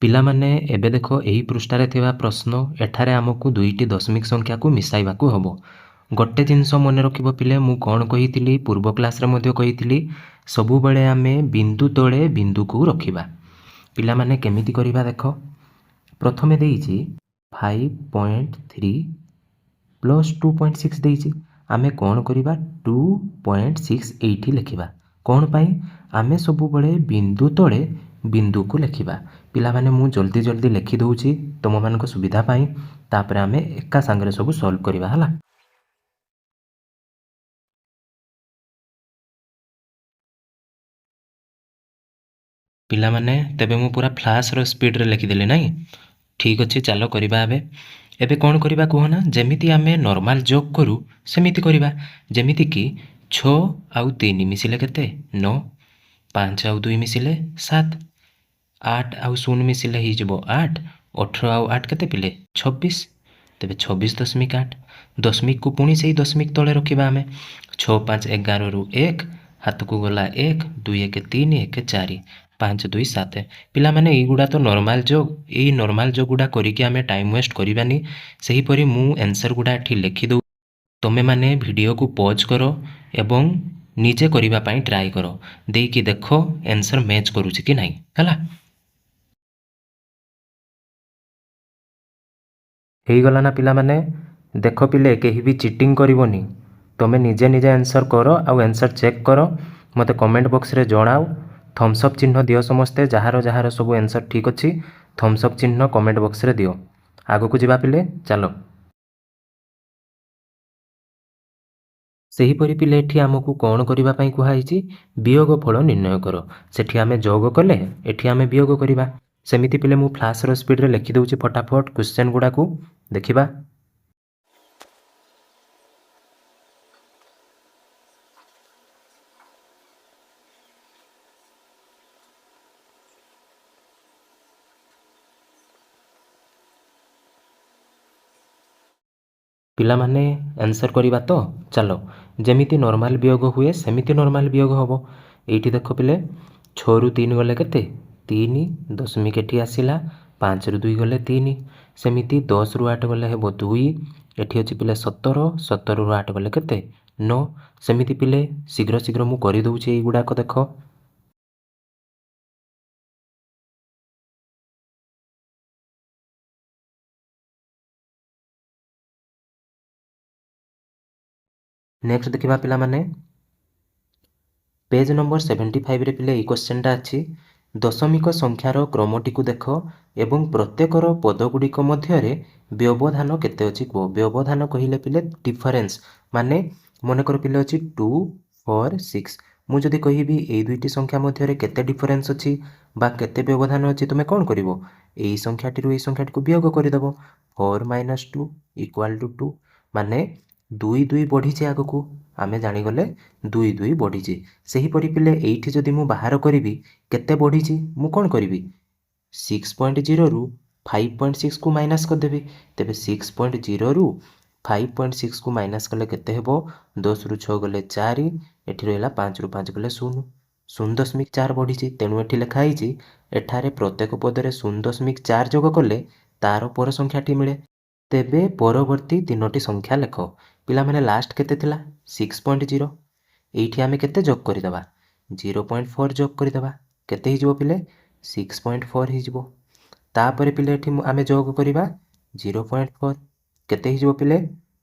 ପିଲାମାନେ ଏବେ ଦେଖ ଏହି ପୃଷ୍ଠାରେ ଥିବା ପ୍ରଶ୍ନ ଏଠାରେ ଆମକୁ ଦୁଇଟି ଦଶମିକ ସଂଖ୍ୟାକୁ ମିଶାଇବାକୁ ହେବ। ଗୋଟେ ଜିନିଷ ମନେ ରଖିବ ପିଲେ, ମୁଁ କ'ଣ କହିଥିଲି ପୂର୍ବ କ୍ଲାସରେ ମଧ୍ୟ କହିଥିଲି, ସବୁବେଳେ ଆମେ ବିନ୍ଦୁ ତଳେ ବିନ୍ଦୁକୁ ରଖିବା। ପିଲାମାନେ କେମିତି କରିବା ଦେଖ, ପ୍ରଥମେ ଦେଇଛି 5.3 ପ୍ଲସ୍ 2.6 ଦେଇଛି। ଆମେ କ'ଣ କରିବା 2.6 ଏଇଠି ଲେଖିବା। କ'ଣ ପାଇଁ? ଆମେ ସବୁବେଳେ ବିନ୍ଦୁ ତଳେ ବିନ୍ଦୁକୁ ଲେଖିବା। ପିଲାମାନେ ମୁଁ ଜଲ୍ଦି ଜଲ୍ଦି ଲେଖି ଦେଉଛି ତୁମମାନଙ୍କ ସୁବିଧା ପାଇଁ, ତାପରେ ଆମେ ଏକା ସାଙ୍ଗରେ ସବୁ ସଲ୍ଭ କରିବା ହେଲା। ପିଲାମାନେ ତେବେ ମୁଁ ପୁରା ଫ୍ଲାସ୍ର ସ୍ପିଡ଼ରେ ଲେଖିଦେଲି ନାହିଁ? ଠିକ୍ ଅଛି, ଚାଲ କରିବା ଏବେ କ'ଣ କରିବା କୁହନା, ଯେମିତି ଆମେ ନର୍ମାଲ ଯୋଗ କରୁ ସେମିତି କରିବା। ଯେମିତିକି 6 ଆଉ 3 ମିଶିଲେ କେତେ? 9, 5 ଆଉ 2 ମିଶିଲେ 7, 8 ଆଉ 0 ମିଶିଲେ ହେଇଯିବ 8, 18 ଆଉ 8 କେତେ ପିଲେ? 26। ତେବେ 26.8, ଦଶମିକକୁ ପୁଣି ସେଇ ଦଶମିକ ତଳେ ରଖିବା ଆମେ। 6 5 11ରୁ 1, ହାତକୁ ଗଲା 1, 2 1 3, 1 4, 5 2 7। ପିଲାମାନେ ଏଇଗୁଡ଼ା ତ ନର୍ମାଲ ଯୋଗ, ଏଇ ନର୍ମାଲ ଯୋଗ ଗୁଡ଼ା କରିକି ଆମେ ଟାଇମ୍ ୱେଷ୍ଟ କରିବାନି। ସେହିପରି ମୁଁ ଆନ୍ସର ଗୁଡ଼ା ଏଠି ଲେଖିଦେଉ, ତୁମେମାନେ ଭିଡ଼ିଓକୁ ପଜ୍ କର ଏବଂ ନିଜେ କରିବା ପାଇଁ ଟ୍ରାଏ କର, ଦେଇକି ଦେଖ ଆନ୍ସର ମ୍ୟାଚ୍ କରୁଛି କି ନାହିଁ ହେଲା। ହେଇଗଲା ନା ପିଲାମାନେ? ଦେଖ ପିଲେ, କେହି ବି ଚିଟିଂ କରିବନି, ତୁମେ ନିଜେ ନିଜେ ଆନ୍ସର କର ଆଉ ଆନ୍ସର ଚେକ୍ କର, ମୋତେ କମେଣ୍ଟ ବକ୍ସରେ ଜଣାଅ। ଥମ୍ସଅପ୍ ଚିହ୍ନ ଦିଅ ସମସ୍ତେ, ଯାହାର ଯାହାର ସବୁ ଆନ୍ସର ଠିକ୍ ଅଛି ଥମ୍ସଅପ୍ ଚିହ୍ନ କମେଣ୍ଟ ବକ୍ସରେ ଦିଅ। ଆଗକୁ ଯିବା ପିଲେ, ଚାଲ। ସେହିପରି ପିଲେ ଏଠି ଆମକୁ କ'ଣ କରିବା ପାଇଁ କୁହାଯାଇଛି? ବିୟୋଗ ଫଳ ନିର୍ଣ୍ଣୟ କର। ସେଠି ଆମେ ଯୋଗ କଲେ, ଏଠି ଆମେ ବିୟୋଗ କରିବା। ସେମିତି ପିଲେ ମୁଁ ଫ୍ଲାସ୍ର ସ୍ପିଡ଼ରେ ଲେଖିଦେଉଛି ଫଟାଫଟ କ୍ୱେଶ୍ଚନ୍ ଗୁଡ଼ାକୁ, ଦେଖିବା। ପିଲାମାନେ ଆନ୍ସର କରିବା ତ? ଚାଲ, ଯେମିତି ନର୍ମାଲ ବିୟୋଗ ହୁଏ ସେମିତି ନର୍ମାଲ ବିୟୋଗ ହେବ। ଏଇଠି ଦେଖ ପିଲେ, 6ରୁ 3 ଗଲେ କେତେ? 3, ଦଶମିକ ଏଠି ଆସିଲା, 5ରୁ 2 ଗଲେ 3, ସେମିତି 10ରୁ 8 ଗଲେ ହେବ 2, ଏଠି ଅଛି ପିଲେ 17, 17ରୁ 8 ଗଲେ କେତେ? 9। ସେମିତି ପିଲେ ଶୀଘ୍ର ଶୀଘ୍ର ମୁଁ କରିଦେଉଛି ଏଇଗୁଡ଼ାକ ଦେଖ। ନେକ୍ସଟ ଦେଖିବା ପିଲାମାନେ, ପେଜ ନମ୍ବର 75ରେ ପିଲେ ଏଇ କ୍ୱେଶ୍ଚନଟା ଅଛି, ଦଶମିକ ସଂଖ୍ୟାର କ୍ରମଟିକୁ ଦେଖ ଏବଂ ପ୍ରତ୍ୟେକର ପଦଗୁଡ଼ିକ ମଧ୍ୟରେ ବ୍ୟବଧାନ କେତେ ଅଛି କୁହ। ବ୍ୟବଧାନ କହିଲେ ପିଲେ ଡିଫରେନ୍ସ, ମାନେ ମନେକର ପିଲେ ଅଛି 2 4 6, ମୁଁ ଯଦି କହିବି ଏଇ ଦୁଇଟି ସଂଖ୍ୟା ମଧ୍ୟରେ କେତେ ଡିଫରେନ୍ସ ଅଛି ବା କେତେ ବ୍ୟବଧାନ ଅଛି, ତୁମେ କ'ଣ କରିବ? ଏଇ ସଂଖ୍ୟାଟିରୁ ଏଇ ସଂଖ୍ୟାଟିକୁ ବିୟୋଗ କରିଦେବ। 4 - 2 = 2, ମାନେ 2 2 ବଢ଼ିଛି ଆଗକୁ, ଆମେ ଜାଣିଗଲେ 2 2 ବଢ଼ିଛି। ସେହିପରି ପିଲେ ଏଇଠି ଯଦି ମୁଁ ବାହାର କରିବି କେତେ ବଢ଼ିଛି, ମୁଁ କ'ଣ କରିବି? 6.0ରୁ 5.6କୁ ମାଇନସ୍ କରିଦେବି। ତେବେ 6.0ରୁ 5.6କୁ ମାଇନସ୍ କଲେ କେତେ ହେବ? 10ରୁ 6 ଗଲେ 4, ଏଠି ରହିଲା 5ରୁ 5 ଗଲେ 0, 0.4 ବଢ଼ିଛି। ତେଣୁ ଏଠି ଲେଖା ହେଇଛି, ଏଠାରେ ପ୍ରତ୍ୟେକ ପଦରେ 0.4 ଯୋଗ କଲେ ତାର ପର ସଂଖ୍ୟାଟି ମିଳେ। ତେବେ ପରବର୍ତ୍ତୀ ତିନୋଟି ସଂଖ୍ୟା ଲେଖ। ପିଲାମାନେ ଲାଷ୍ଟ କେତେ ଥିଲା? 6.0। ଏଇଠି ଆମେ କେତେ ଯୋଗ କରିଦେବା? 0.4 ଯୋଗ କରିଦେବା। କେତେ ହେଇଯିବ ପିଲେ? 6.4 ହେଇଯିବ। ତାପରେ ପିଲେ ଏଠି ଆମେ ଯୋଗ କରିବା 0.4, କେତେ ହେଇଯିବ ପିଲେ?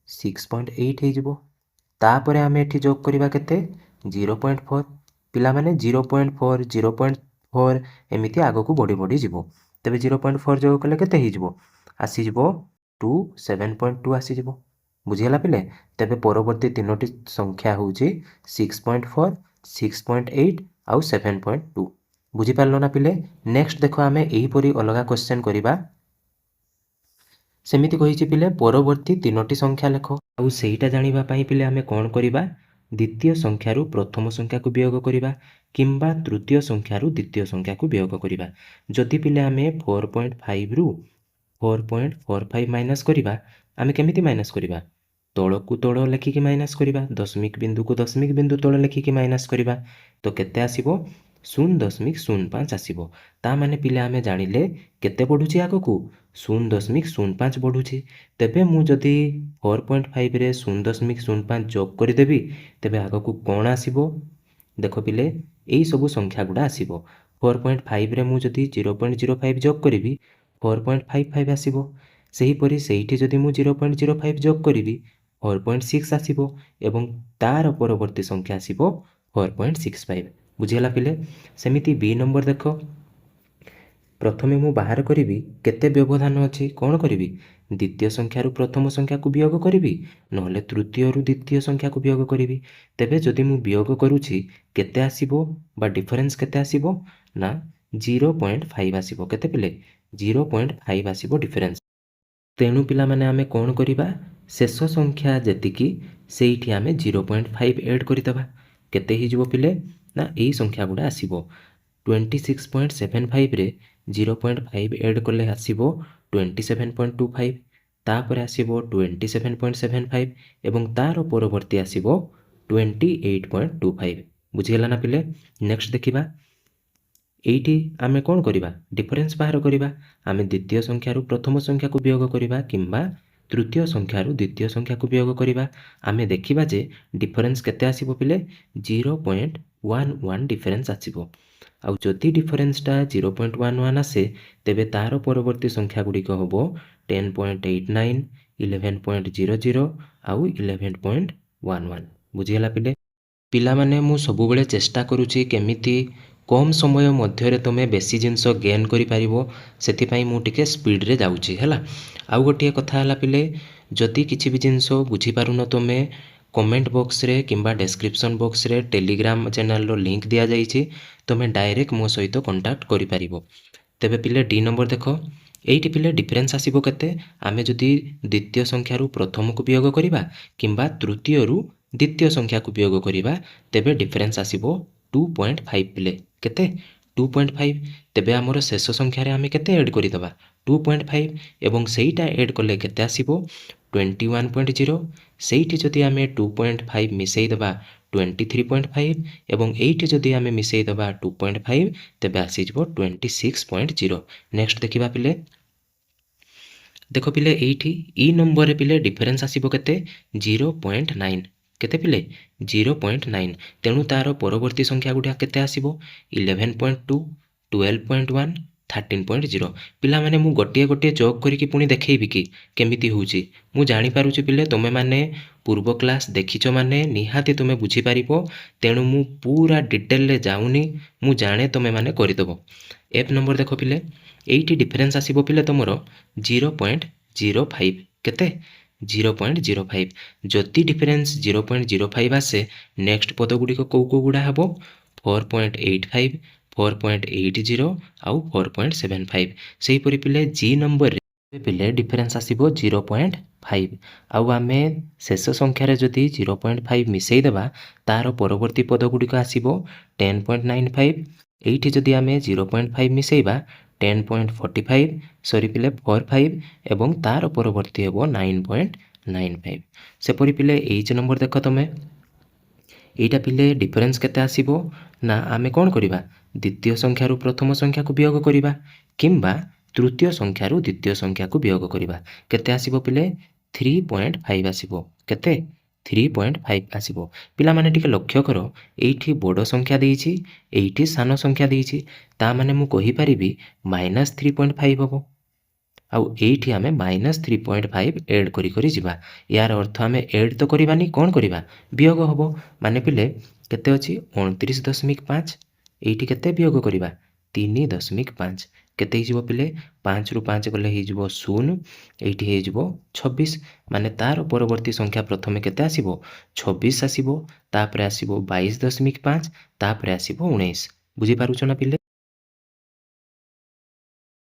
6.8 ହେଇଯିବ। ତାପରେ ଆମେ ଏଠି ଯୋଗ କରିବା କେତେ? 0.4। ପିଲାମାନେ 0.4 0.4 ଏମିତି ଆଗକୁ ବଢ଼ି ବଢ଼ି ଯିବ। ତେବେ 0.4 ଯୋଗ କଲେ କେତେ ହେଇଯିବ? ଆସିଯିବ 2 7.2 ଆସିଯିବ। ବୁଝିଗଲା ପିଲେ? ତେବେ ପରବର୍ତ୍ତୀ ତିନୋଟି ସଂଖ୍ୟା ହେଉଛି 6.4, 6.8 ଆଉ 7.2। ବୁଝିପାରିଲ ନା ପିଲେ? ନେକ୍ସଟ ଦେଖ, ଆମେ ଏହିପରି ଅଲଗା କ୍ୱେଶ୍ଚନ୍ କରିବା। ସେମିତି କହିଛି ପିଲେ ପରବର୍ତ୍ତୀ ତିନୋଟି ସଂଖ୍ୟା ଲେଖ। ଆଉ ସେଇଟା ଜାଣିବା ପାଇଁ ପିଲେ ଆମେ କ'ଣ କରିବା? ଦ୍ୱିତୀୟ ସଂଖ୍ୟାରୁ ପ୍ରଥମ ସଂଖ୍ୟାକୁ ବିୟୋଗ କରିବା କିମ୍ବା ତୃତୀୟ ସଂଖ୍ୟାରୁ ଦ୍ୱିତୀୟ ସଂଖ୍ୟାକୁ ବିୟୋଗ କରିବା। ଯଦି ପିଲେ ଆମେ 4.5ରୁ 4.45 ମାଇନସ୍ କରିବା, ଆମେ କେମିତି ମାଇନସ୍ କରିବା? ତଳକୁ ତଳ ଲେଖିକି ମାଇନସ୍ କରିବା, ଦଶମିକ ବିନ୍ଦୁକୁ ଦଶମିକ ବିନ୍ଦୁ ତଳ ଲେଖିକି ମାଇନସ୍ କରିବା। ତ କେତେ ଆସିବ? 0.05 आसीबो। ता माने पिले आमे जानिले केते बढ़ुची आगकू 0.05 बढ़ुची। तेबे मु जदि 4.5 रे 0.05 जोग करिदेबी तेबे आगकू कोण आसीबो? देख पिले एई सबु संख्या गुडा आसीबो। 4.5 रे मु जदि 0.05 जोग करिबी 4.55 आसीबो। सेहीपरि सेहिठी जदि मु 0.05 जोग करिबी 4.6 आसीबो एवं तार परवर्ती संख्या आसीबो 4.65। बुझिगला पिले? सेमिति बी नंबर देख। प्रथमे मु बाहर करिबी केते व्यवधान अछि कोन करिबी द्वितीय संख्यारु प्रथम संख्याकु वियोग करिबी नहले तृतीयरु द्वितीय संख्याकु वियोग करिबी। तेबे जदि मु वियोग करूछि केते आसीबो बा डिफरेंस केते आसीबो ना 0.5 आसीबो। केते पिले 0.5 आसीबो डिफरेंस। तेणु पिला माने आमे कोन करिबा शेष संख्या जेतिकी सेइठी आमे 0.5 ऐड करितबा। केते हि जिवो पिले ना एई संख्या गुडा आसीबो 26.75 रे 0.5 ऐड कले आसीबो 27.25। तापर आसीबो 27.75 एवं तार परवर्ती आसीबो 28.25। बुझिगला ना पिले? नेक्स्ट देखिबा एइठी आमे कोन करिबा डिफरेंस बाहर करिबा। आमे द्वितीय संख्यारु प्रथम संख्याकु वियोग करिबा किंबा तृतीय संख्यारु द्वितीय संख्याकु वियोग करिबा। आमे देखिबा जे डिफरेंस केते आसीबो पिले 0.11 डिफरेंस आसीबो। आउ जदि डिफरेंसटा 0.11 आसे तेबे तार परवर्ती संख्या गुड़िक हबो 10.89 11.00 आउ 11.11। बुझिगला पिले? पिला माने मु सबु बेले चेष्टा करूची केमिति कम समय मध्यरे तमे बेसी जिंस गेन करि पारिबो सेति मु टिके स्पीड रे जाउची हैला। आउ गोटिए कथा हला पिले जदि किछि भी जिंस बुझी पारुन तमे कमेंट बॉक्स रे किंबा डिस्क्रिप्शन बॉक्स रे टेलीग्राम चैनल रो लिंक दिया जाइछि। तमे डायरेक्ट मो सहित कांटेक्ट करि पारिबो। तेबे पिले डी नंबर देख। एइठी पिले डिफरेंस आसीबो केते आमे जदि द्वितीय संख्यारु प्रथमकु वियोग करिबा किंबा तृतीयरु द्वितीय संख्याकु वियोग करिबा तेबे डिफरेंस आसीबो 2.5 पिले केते 2.5। तेबे हमर शेष संख्या रे आमे केते ऐड करि दबा 2.5 एवं सेइटा ऐड कले केते आसीबो 21.0। सेइठी जदि आमे 2.5 मिसेई दबा 23.5 एवं एइठी जदि आमे मिसेई दबा 2.5 तेबे आसी जबो 26.0। नेक्स्ट देखिबा पिले देखो पिले एइठी ई नंबर रे पिले डिफरेंस आसीबो केते 0.9 केते पिले 0.9। तेणु तार परवर्ती संख्या गुडा केते आसीबो 11.2 12.1 13.0। पिला माने मु गोटिए गोटिए जोक करिकि पुनी देखैबि कि केमिति होउची मु जानि पारुची पिले तमे माने पूर्व क्लास देखिचो माने निहाती तमे बुझी पारिबो। तेणु मु पूरा डिटेल ले जाउनी मु जाने तमे माने करिदबो। एफ नंबर देखो पिले एइठी डिफरेंस आसीबो पिले तमरो 0.05 केते 0.05। जदि डिफरेंस 0.05 आसे नेक्स्ट पद गुडी को गुडा हबो 4.85 4.80 आउ 4.75। सेही परि पिले जी नंबर रे पिले डिफरेंस आसीबो 0.5। आउ आमे शेष संख्या रे जदि 0.5 मिसेई देबा तार परवर्ती पद गुडी को आसीबो 10.95। एइठी जदि आमे 0.5 मिसेइबा 10.45 सॉरी पिले 45 एवं तार परवर्ती हेबो 9.95। सेपरि पिले एच नंबर देख तमे एइटा पिले डिफरेंस केते आसीबो ना आमे कोन करिबा द्वितीय संख्यारु प्रथम संख्याकु वियोग करिबा किंबा तृतीय संख्यारु द्वितीय संख्याकु वियोग करिबा। केते आसीबो पिले 3.5 आसीबो केते 3.5 आसीबो। पिला माने टिके लक्ष्य करो एइठी बड़ संख्या देइछि एइठी सान संख्या देइछि ता माने मु कहि परिबी -3.5 हबो आउ एइठी आमे -3.5 ऐड करि करि जिबा। यार अर्थ आमे ऐड तो करिबानी कोन करिबा वियोग हबो माने पिले केते अछि 29.5 एइठी केते वियोग करिबा 3.5 केते हि जिवो पिले 5 रु 5 गले हि जिवो 0 एइठी हे जिवो 26 माने तार परवर्ती संख्या प्रथमे केते आसीबो 26 आसीबो तापरे आसीबो 22.5 तापरे आसीबो 19। बुझी पारुछ ना पिले?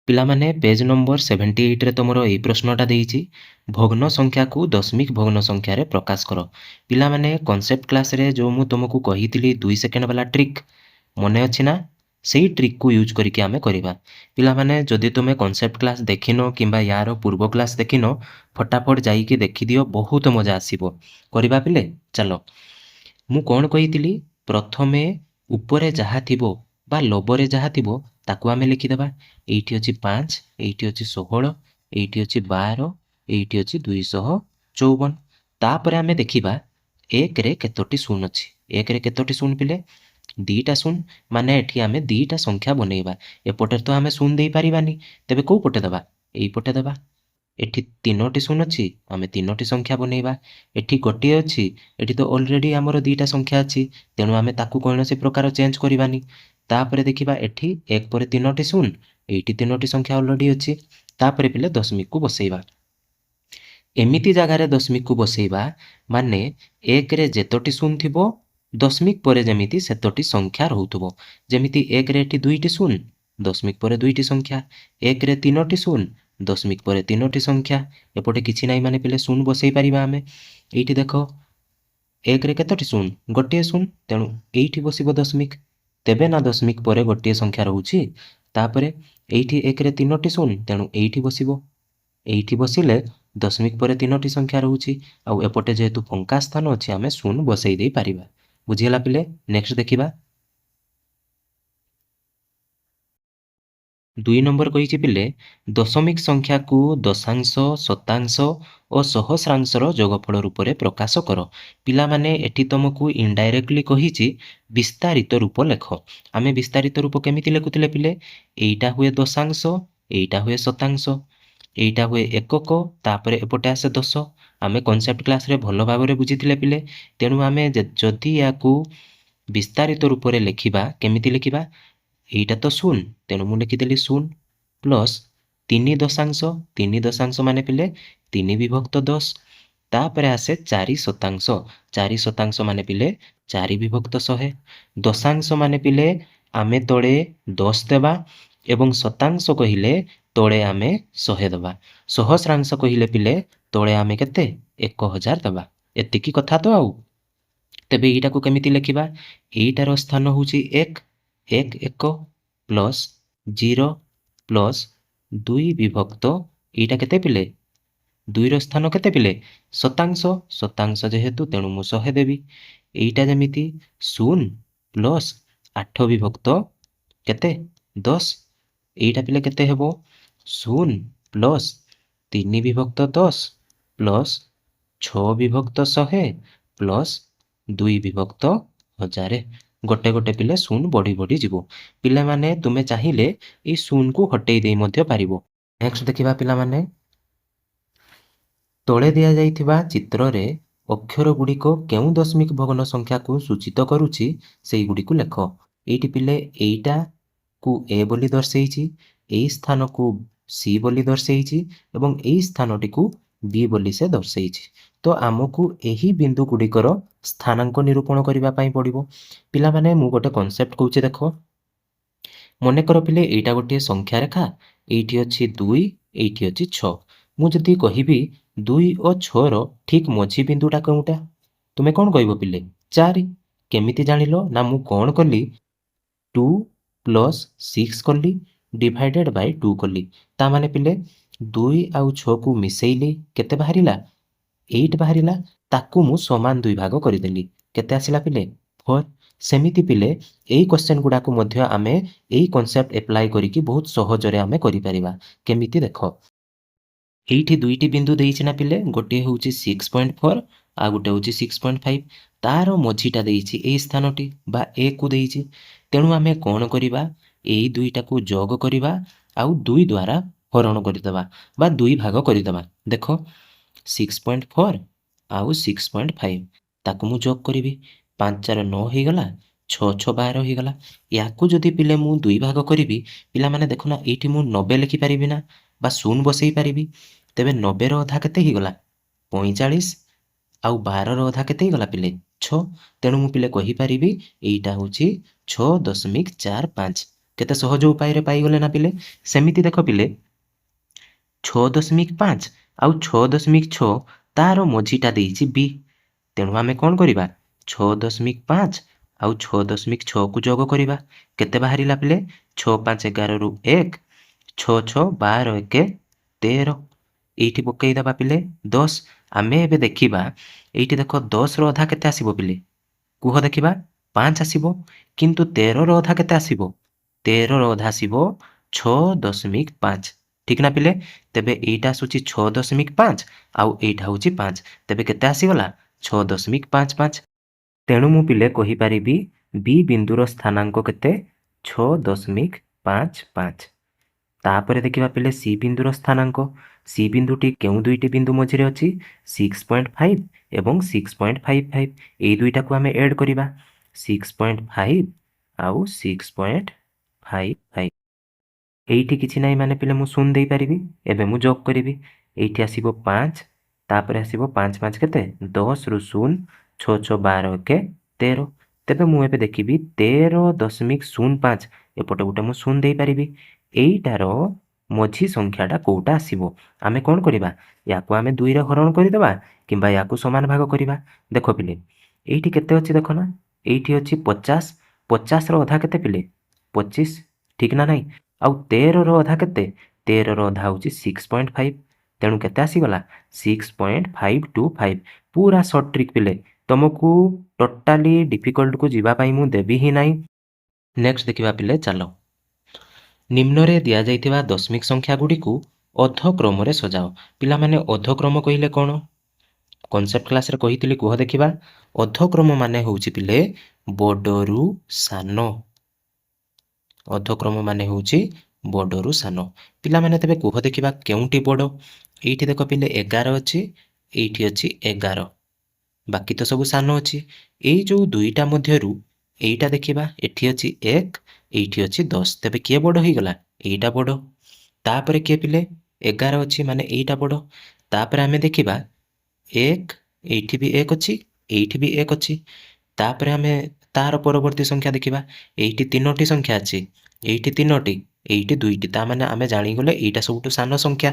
पिला माने पेज नंबर 78 रे तमरो एई प्रश्नटा देइछि भग्न संख्या को दशमिक भग्न संख्या रे प्रकाश करो। पिला माने कांसेप्ट क्लास रे जो मु तुमको कहितली 2 सेकेंड वाला ट्रिक मने अछि ना सेही ट्रिक को यूज करिके आमे करिबा। पिला माने जदि तुमे कांसेप्ट क्लास देखिनो किंबा यार पूर्व क्लास देखिनो फटाफट जाई कि देखि दियो बहुत मजा आसीबो करिबा पिले। चलो मु कोन कहितली प्रथमे ऊपरे जहा थिबो ବା ଲବରେ ଯାହା ଥିବ ତାକୁ ଆମେ ଲେଖିଦେବା। ଏଇଠି ଅଛି 5, ଏଇଠି ଅଛି 16, ଏଇଠି ଅଛି 12, ଏଇଠି ଅଛି 254। ତାପରେ ଆମେ ଦେଖିବା 1ରେ କେତୋଟି ଶୂନ ଅଛି। 1ରେ କେତୋଟି ଶୂନ ପିଲେ? 2ଟା ଶୂନ, ମାନେ ଏଠି ଆମେ 2ଟା ସଂଖ୍ୟା ବନେଇବା। ଏପଟେ ତ ଆମେ ଶୂନ ଦେଇପାରିବାନି, ତେବେ କୋଉ ପଟେ ଦେବା? ଏଇପଟେ ଦେବା। ଏଠି 3ଟି ଶୂନ ଅଛି, ଆମେ 3ଟି ସଂଖ୍ୟା ବନେଇବା। ଏଠି ଗୋଟିଏ ଅଛି, ଏଠି ତ ଅଲରେଡି ଆମର 2ଟା ସଂଖ୍ୟା ଅଛି, ତେଣୁ ଆମେ ତାକୁ କୌଣସି ପ୍ରକାର ଚେଞ୍ଜ କରିବାନି। ତାପରେ ଦେଖିବା ଏଠି 1 ପରେ 3ଟି ଶୂନ, ଏଇଠି 3ଟି ସଂଖ୍ୟା ଅଲରେଡି ଅଛି। ତାପରେ ପିଲେ ଦଶମିକକୁ ବସେଇବା। ଏମିତି ଜାଗାରେ ଦଶମିକକୁ ବସେଇବା ମାନେ 1ରେ ଯେତୋଟି ଶୂନ ଥିବ, ଦଶମିକ ପରେ ଯେମିତି ସେତୋଟି ସଂଖ୍ୟା ରହୁଥିବ। ଯେମିତି 1ରେ ଏଠି 2ଟି ଶୂନ, ଦଶମିକ ପରେ 2ଟି ସଂଖ୍ୟା। 1ରେ 3ଟି ଶୂନ, ଦଶମିକ ପରେ 3ଟି ସଂଖ୍ୟା। ଏପଟେ କିଛି ନାହିଁ, ମାନେ ପିଲେ ଶୂନ ବସେଇ ପାରିବା ଆମେ। ଏଇଠି ଦେଖ 1ରେ କେତୋଟି ଶୂନ? ଗୋଟିଏ ଶୂନ, ତେଣୁ ଏଇଠି ବସିବ ଦଶମିକ। ତେବେ ନା ଦଶମିକ ପରେ ଗୋଟିଏ ସଂଖ୍ୟା ରହୁଛି। ତାପରେ ଏଇଠି 1ରେ 3ଟି ଶୂନ, ତେଣୁ ଏଇଠି ବସିବ। ଏଇଠି ବସିଲେ ଦଶମିକ ପରେ 3ଟି ସଂଖ୍ୟା ରହୁଛି। ଆଉ ଏପଟେ ଯେହେତୁ ଫଙ୍କା ସ୍ଥାନ ଅଛି, ଆମେ ଶୂନ ବସେଇ ଦେଇପାରିବା। ବୁଝିଗଲା ପିଲେ? ନେକ୍ସଟ ଦେଖିବା। 2 ନମ୍ବର କହିଛି ପିଲେ, ଦଶମିକ ସଂଖ୍ୟାକୁ ଦଶାଂଶ, ଶତାଂଶ ଓ ସହସ୍ରାଂଶର ଯୋଗଫଳ ରୂପରେ ପ୍ରକାଶ କର। ପିଲାମାନେ ଏଠି ତମକୁ ଇନଡାଇରେକ୍ଟଲି କହିଛି ବିସ୍ତାରିତ ରୂପ ଲେଖ। ଆମେ ବିସ୍ତାରିତ ରୂପ କେମିତି ଲେଖୁଥିଲେ ପିଲେ? ଏଇଟା ହୁଏ ଦଶାଂଶ, ଏଇଟା ହୁଏ ଶତାଂଶ, ଏଇଟା ହୁଏ ଏକକ, ତାପରେ ଏପଟେ ଆସେ ଦଶ। ଆମେ କନସେପ୍ଟ କ୍ଲାସରେ ଭଲ ଭାବରେ ବୁଝିଥିଲେ ପିଲେ। ତେଣୁ ଆମେ ଯଦି ୟାକୁ ବିସ୍ତାରିତ ରୂପରେ ଲେଖିବା, କେମିତି ଲେଖିବା? ଏଇଟା ତ ଶୂନ, ତେଣୁ ମୁଁ ଲେଖିଦେଲି ଶୂନ ପ୍ଲସ୍ 3 ଦଶାଂଶ। 3 ଦଶାଂଶ ମାନେ ପିଲେ 3 ବିଭକ୍ତ 10। ତାପରେ ଆସେ 4 ଶତାଂଶ। 4 ଶତାଂଶ ମାନେ ପିଲେ 4 ବିଭକ୍ତ 100। ଦଶାଂଶ ମାନେ ପିଲେ ଆମେ ତଳେ 10 ଦେବା, ଏବଂ ଶତାଂଶ କହିଲେ ତଳେ ଆମେ 100 ଦେବା। ସହସ୍ରାଂଶ କହିଲେ ପିଲେ ତଳେ ଆମେ କେତେ? 1000 ଦେବା। ଏତିକି କଥା ତ ଆଉ। ତେବେ ଏଇଟାକୁ କେମିତି ଲେଖିବା? ଏଇଟାର ସ୍ଥାନ ହେଉଛି 1, 1 1 ପ୍ଲସ୍ 0 ପ୍ଲସ୍ 2 ବିଭକ୍ତ, ଏଇଟା କେତେ ପିଲେ? 2ର ସ୍ଥାନ କେତେ ପିଲେ? ଶତାଂଶ। ଶତାଂଶ ଯେହେତୁ ତେଣୁ ମୁଁ 100 ଦେବି। ଏଇଟା ଯେମିତି 0 ପ୍ଲସ୍ 8 ବିଭକ୍ତ କେତେ? 10। ଏଇଟା ପିଲେ କେତେ ହେବ? 0 ପ୍ଲସ୍ 3 ବିଭକ୍ତ 10 ପ୍ଲସ୍ 6 ବିଭକ୍ତ 100 ପ୍ଲସ୍ 2 ବିଭକ୍ତ 1000। ଗୋଟେ ଗୋଟେ ପିଲେ ଶୂନ ବଢ଼ି ବଢ଼ି ଯିବ। ପିଲାମାନେ ତୁମେ ଚାହିଁଲେ ଏଇ ଶୂନକୁ ହଟେଇ ଦେଇ ମଧ୍ୟ ପାରିବ। ନେକ୍ସଟ ଦେଖିବା ପିଲାମାନେ, ତଳେ ଦିଆଯାଇଥିବା ଚିତ୍ରରେ ଅକ୍ଷର ଗୁଡ଼ିକ କେଉଁ ଦଶମିକ ଭଗ୍ନ ସଂଖ୍ୟାକୁ ସୂଚିତ କରୁଛି ସେଇଗୁଡ଼ିକୁ ଲେଖ। ଏଇଠି ପିଲେ ଏଇଟାକୁ ଏ ବୋଲି ଦର୍ଶେଇଛି, ଏଇ ସ୍ଥାନକୁ ସି ବୋଲି ଦର୍ଶେଇଛି, ଏବଂ ଏଇ ସ୍ଥାନଟିକୁ ବି ବୋଲି ସେ ଦର୍ଶେଇଛି। ତ ଆମକୁ ଏହି ବିନ୍ଦୁ ଗୁଡ଼ିକର ସ୍ଥାନାଙ୍କ ନିରୂପଣ କରିବା ପାଇଁ ପଡ଼ିବ। ପିଲାମାନେ ମୁଁ ଗୋଟେ କନସେପ୍ଟ କହୁଛି ଦେଖ। ମନେକର ପିଲେ ଏଇଟା ଗୋଟିଏ ସଂଖ୍ୟା ରେଖା, ଏଇଠି ଅଛି 2, ଏଇଠି ଅଛି 6। ମୁଁ ଯଦି କହିବି 2 ଓ 6ର ଠିକ୍ ମଝି ବିନ୍ଦୁଟା କେଉଁଟା? ତୁମେ କ'ଣ କହିବ ପିଲେ? 4। କେମିତି ଜାଣିଲ? ନା ମୁଁ କ'ଣ କଲି? 2 ପ୍ଲସ୍ 6 କଲି ଡିଭାଇଡେଡ୍ ବାଇ 2 କଲି। ତା ମାନେ ପିଲେ 2 ଆଉ 6କୁ ମିଶେଇଲି, କେତେ ବାହାରିଲା? 8 ବାହାରିଲା। ତାକୁ ମୁଁ ସମାନ 2 ଭାଗ କରିଦେଲି। କେତେ ଆସିଲା ପିଲେ? 4। ସେମିତି ପିଲେ ଏଇ କ୍ୱେଶ୍ଚନ ଗୁଡ଼ାକୁ ମଧ୍ୟ ଆମେ ଏଇ କନସେପ୍ଟ ଆପ୍ଲାଏ କରିକି ବହୁତ ସହଜରେ ଆମେ କରିପାରିବା। କେମିତି ଦେଖ। ଏଇଠି 2ଟି ବିନ୍ଦୁ ଦେଇଛି ନା ପିଲେ, ଗୋଟିଏ ହେଉଛି 6.4 ଆଉ ଗୋଟେ ହେଉଛି 6.5। ତାର ମଝିଟା ଦେଇଛି ଏଇ ସ୍ଥାନଟି ବା ଏକୁ ଦେଇଛି। ତେଣୁ ଆମେ କ'ଣ କରିବା? ଏଇ 2ଟାକୁ ଯୋଗ କରିବା ଆଉ 2 ଦ୍ୱାରା ହରଣ କରିଦେବା ବା 2 ଭାଗ କରିଦେବା। ଦେଖ 6.4 ଆଉ 6.5, ତାକୁ ମୁଁ ଯୋଗ କରିବି। 5 4 9 ହେଇଗଲା, 6 6 12 ହେଇଗଲା। ୟାକୁ ଯଦି ପିଲେ ମୁଁ 2 ଭାଗ କରିବି, ପିଲାମାନେ ଦେଖୁନା ଏଇଠି ମୁଁ 90 ଲେଖିପାରିବି ନା, ବା 0 ବସେଇ ପାରିବି। ତେବେ 90ର ଅଧା କେତେ ହେଇଗଲା? 45। ଆଉ 12ର ଅଧା କେତେ ହେଇଗଲା ପିଲେ? 6। ତେଣୁ ମୁଁ ପିଲେ କହିପାରିବି ଏଇଟା ହେଉଛି 6.45। କେତେ ସହଜ ଉପାୟରେ ପାଇଗଲେ ନା ପିଲେ। ସେମିତି ଦେଖ ପିଲେ 6.5 ଆଉ 6.6 ତାର ମଝିଟା ଦେଇଛି ବି। ତେଣୁ ଆମେ କ'ଣ କରିବା? 6.5 ଆଉ 6.6କୁ ଯୋଗ କରିବା। କେତେ ବାହାରିଲା ପିଲେ? 6 5 11ରୁ 1, 6 6 12 1 13। ଏଇଠି ପକେଇଦେବା ପିଲେ 10। ଆମେ ଏବେ ଦେଖିବା, ଏଇଠି ଦେଖ 10ର ଅଧା କେତେ ଆସିବ ପିଲେ? କୁହ ଦେଖିବା। 5 ଆସିବ। କିନ୍ତୁ 13ର ଅଧା କେତେ ଆସିବ? 13 ଅଧା ଆସିବ 6.5 ଠିକ୍ ନା ପିଲେ। ତେବେ ଏଇଟା ଆସୁଛି 6.5 ଆଉ ଏଇଟା ହେଉଛି 5 ତେବେ କେତେ ଆସିଗଲା 6.55। ତେଣୁ ମୁଁ ପିଲେ କହିପାରିବି ବି ବିନ୍ଦୁର ସ୍ଥାନାଙ୍କ କେତେ 6.55। ତାପରେ ଦେଖିବା ପିଲେ ସି ବିନ୍ଦୁର ସ୍ଥାନାଙ୍କ। ସି ବିନ୍ଦୁଟି କେଉଁ ଦୁଇଟି ବିନ୍ଦୁ ମଝିରେ ଅଛି 6.5 ଏବଂ 6.55 ଏଇ ଦୁଇଟାକୁ ଆମେ ଏଡ୍ କରିବା 6.5 ଆଉ 6.55। ଏଇଠି କିଛି ନାହିଁ ମାନେ ପିଲେ ମୁଁ ଶୂନ ଦେଇପାରିବି। ଏବେ ମୁଁ ଯୋଗ କରିବି ଏଇଠି ଆସିବ 5 ତାପରେ ଆସିବ 5 5 କେତେ 10ରୁ 0 6 6 12 1 13। ତେବେ ମୁଁ ଏବେ ଦେଖିବି 13.05 ଏପଟେ ଗୋଟେ ମୁଁ ଶୂନ ଦେଇପାରିବି। ଏଇଟାର ମଝି ସଂଖ୍ୟାଟା କୋଉଟା ଆସିବ ଆମେ କ'ଣ କରିବା ୟାକୁ ଆମେ 2ରେ ହରଣ କରିଦେବା କିମ୍ବା ୟାକୁ ସମାନ ଭାଗ କରିବା। ଦେଖ ପିଲେ ଏଇଠି କେତେ ଅଛି ଦେଖ ନା ଏଇଠି ଅଛି 50 50ର ଅଧା କେତେ ପିଲେ 25 ଠିକ୍ ନା ନାହିଁ। ଆଉ 13ର ଅଧା କେତେ 13ର ଅଧା ହେଉଛି 6.5 ତେଣୁ କେତେ ଆସିଗଲା 6.525। ପୁରା ସର୍ଟ ଟ୍ରିକ୍ ପିଲେ ତୁମକୁ ଟୋଟାଲି ଡିଫିକଲ୍ଟକୁ ଯିବା ପାଇଁ ମୁଁ ଦେବି ହିଁ ନାହିଁ। ନେକ୍ସଟ ଦେଖିବା ପିଲେ ଚାଲ ନିମ୍ନରେ ଦିଆଯାଇଥିବା ଦଶମିକ ସଂଖ୍ୟା ଗୁଡ଼ିକୁ ଅଧକ୍ରମରେ ସଜାଅ। ପିଲାମାନେ ଅଧକ୍ରମ କହିଲେ କ'ଣ କନସେପ୍ଟ କ୍ଲାସରେ କହିଥିଲି କୁହ ଦେଖିବା। ଅଧକ୍ରମ ମାନେ ହେଉଛି ପିଲେ ବଡ଼ରୁ ସାନ। ଅଧକ୍ରମ ମାନେ ହେଉଛି ବଡ଼ରୁ ସାନ। ପିଲାମାନେ ତେବେ କୁହ ଦେଖିବା କେଉଁଟି ବଡ଼। ଏଇଠି ଦେଖ ପିଲେ 11 ଅଛି ଏଇଠି ଅଛି 11 ବାକି ତ ସବୁ ସାନ ଅଛି। ଏଇ ଯେଉଁ ଦୁଇଟା ମଧ୍ୟରୁ ଏଇଟା ଦେଖିବା ଏଠି ଅଛି 1 ଏଇଠି ଅଛି 10 ତେବେ କିଏ ବଡ଼ ହେଇଗଲା ଏଇଟା ବଡ଼। ତାପରେ କିଏ ପିଲେ 11 ଅଛି ମାନେ ଏଇଟା ବଡ଼। ତାପରେ ଆମେ ଦେଖିବା 1 ଏଇଠି ବି 1 ଅଛି ଏଇଠି ବି 1 ଅଛି। ତାପରେ ଆମେ ତାର ପରବର୍ତ୍ତୀ ସଂଖ୍ୟା ଦେଖିବା ଏଇଠି 3ଟି ସଂଖ୍ୟା ଅଛି ଏଇଠି 3ଟି ଏଇଠି 2ଟି ତା ମାନେ ଆମେ ଜାଣିଗଲେ ଏଇଟା ସବୁଠୁ ସାନ ସଂଖ୍ୟା।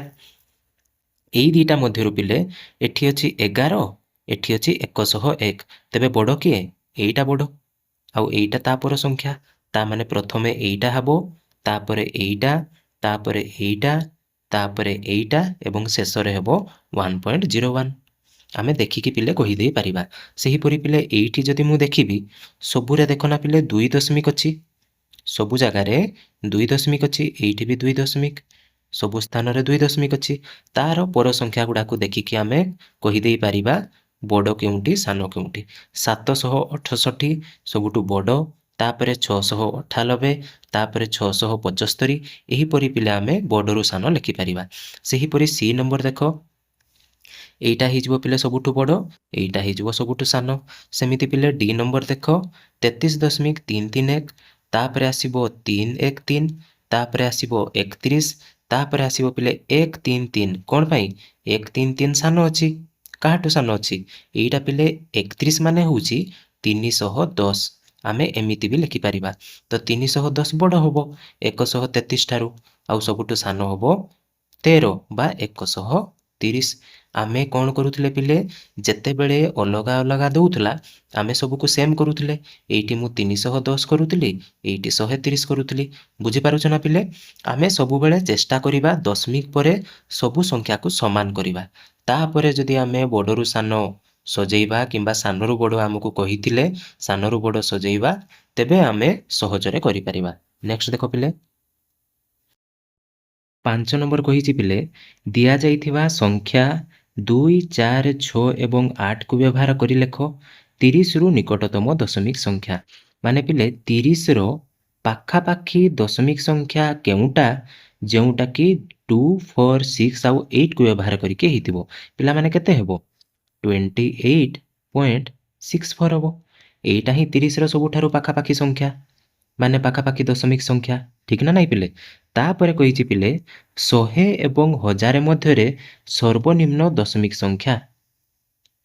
ଏଇ ଦୁଇଟା ମଧ୍ୟରୁ ପିଲେ ଏଠି ଅଛି 11 ଏଠି ଅଛି 101 ତେବେ ବଡ଼ କିଏ ଏଇଟା ବଡ଼ ଆଉ ଏଇଟା ତାପର ସଂଖ୍ୟା। ତା ମାନେ ପ୍ରଥମେ ଏଇଟା ହେବ ତାପରେ ଏଇଟା ତାପରେ ଏଇଟା ତାପରେ ଏଇଟା ଏବଂ ଶେଷରେ ହେବ 1.01। ଆମେ ଦେଖିକି ପିଲେ କହିଦେଇ ପାରିବା। ସେହିପରି ପିଲେ ଏଇଠି ଯଦି ମୁଁ ଦେଖିବି ସବୁରେ ଦେଖ ନା ପିଲେ 2 ଦଶମିକ ଅଛି ସବୁ ଜାଗାରେ 2 ଦଶମିକ ଅଛି ଏଇଠି ବି 2 ଦଶମିକ ସବୁ ସ୍ଥାନରେ 2 ଦଶମିକ ଅଛି। ତାର ପର ସଂଖ୍ୟା ଗୁଡ଼ାକୁ ଦେଖିକି ଆମେ କହିଦେଇ ପାରିବା ବଡ଼ କେଉଁଠି ସାନ କେଉଁଠି। 768 ସବୁଠୁ ବଡ଼ ତାପରେ 698 ତାପରେ 675 ଏହିପରି ପିଲା ଆମେ ବଡ଼ରୁ ସାନ ଲେଖିପାରିବା। ସେହିପରି ସି ନମ୍ବର ଦେଖ ଏଇଟା ହେଇଯିବ ପିଲେ ସବୁଠୁ ବଡ଼ ଏଇଟା ହେଇଯିବ ସବୁଠୁ ସାନ। ସେମିତି ପିଲେ ଡି ନମ୍ବର ଦେଖ 33.331 ତାପରେ ଆସିବ 313 ତାପରେ ଆସିବ 31 ତାପରେ ଆସିବ ପିଲେ 133 କ'ଣ ପାଇଁ 133 ସାନ ଅଛି କାହାଠୁ ସାନ ଅଛି ଏଇଟା ପିଲେ 31 ମାନେ ହେଉଛି 310 ଆମେ ଏମିତି ବି ଲେଖିପାରିବା। ତ 310 ବଡ଼ ହେବ 133 ଠାରୁ ଆଉ ସବୁଠୁ ସାନ ହେବ 13 ବା 130। ଆମେ କ'ଣ କରୁଥିଲେ ପିଲେ ଯେତେବେଳେ ଅଲଗା ଅଲଗା ଦେଉଥିଲା ଆମେ ସବୁକୁ ସେମ୍ କରୁଥିଲେ। ଏଇଠି ମୁଁ 310 କରୁଥିଲି ଏଇଠି 130 କରୁଥିଲି। ବୁଝିପାରୁଛ ନା ପିଲେ ଆମେ ସବୁବେଳେ ଚେଷ୍ଟା କରିବା ଦଶମିକ ପରେ ସବୁ ସଂଖ୍ୟାକୁ ସମାନ କରିବା। ତାପରେ ଯଦି ଆମେ ବଡ଼ରୁ ସାନ ସଜେଇବା କିମ୍ବା ସାନରୁ ବଡ଼ ଆମକୁ କହିଥିଲେ ସାନରୁ ବଡ଼ ସଜେଇବା ତେବେ ଆମେ ସହଜରେ କରିପାରିବା। ନେକ୍ସଟ ଦେଖ ପିଲେ 5 ନମ୍ବର କହିଛି ପିଲେ ଦିଆଯାଇଥିବା ସଂଖ୍ୟା 2 4 6 ଏବଂ 8କୁ ବ୍ୟବହାର କରି ଲେଖ 30ରୁ ନିକଟତମ ଦଶମିକ ସଂଖ୍ୟା। ମାନେ ପିଲେ 30ର ପାଖାପାଖି ଦଶମିକ ସଂଖ୍ୟା କେଉଁଟା ଯେଉଁଟାକି 2 4 6 ଆଉ 8କୁ ବ୍ୟବହାର କରିକି ହେଇଥିବ। ପିଲାମାନେ କେତେ ହେବ 28.64 ହେବ। ଏଇଟା ହିଁ 30ର ସବୁଠାରୁ ପାଖାପାଖି ସଂଖ୍ୟା ମାନେ ପାଖାପାଖି ଦଶମିକ ସଂଖ୍ୟା ଠିକ୍ ନା ନାହିଁ ପିଲେ। ତାପରେ କହିଛି ପିଲେ 100 ଏବଂ 1000 ମଧ୍ୟରେ ସର୍ବନିମ୍ନ ଦଶମିକ ସଂଖ୍ୟା।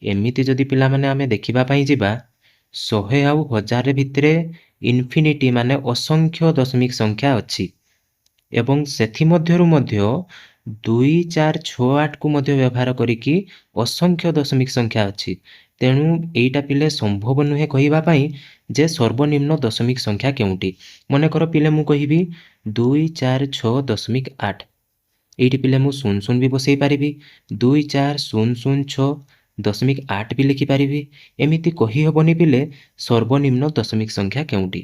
ଏମିତି ଯଦି ପିଲାମାନେ ଆମେ ଦେଖିବା ପାଇଁ ଯିବା 100 ଆଉ 1000 ଭିତରେ ଇନଫିନିଟି ମାନେ ଅସଂଖ୍ୟ ଦଶମିକ ସଂଖ୍ୟା ଅଛି ଏବଂ ସେଥିମଧ୍ୟରୁ ମଧ୍ୟ 2 4 6 8କୁ ମଧ୍ୟ ବ୍ୟବହାର କରିକି ଅସଂଖ୍ୟ ଦଶମିକ ସଂଖ୍ୟା ଅଛି। ତେଣୁ ଏଇଟା ପିଲେ ସମ୍ଭବ ନୁହେଁ କହିବା ପାଇଁ ଯେ ସର୍ବନିମ୍ନ ଦଶମିକ ସଂଖ୍ୟା କେଉଁଟି। ମନେକର ପିଲେ ମୁଁ କହିବି 2 4 6 ଦଶମିକ 8 ଏଇଠି ପିଲେ ମୁଁ 0 0 ବି ବସେଇ ପାରିବି 2 4 0 0 6 ଦଶମିକ 8 ବି ଲେଖିପାରିବି। ଏମିତି କହିହେବନି ପିଲେ ସର୍ବନିମ୍ନ ଦଶମିକ ସଂଖ୍ୟା କେଉଁଟି।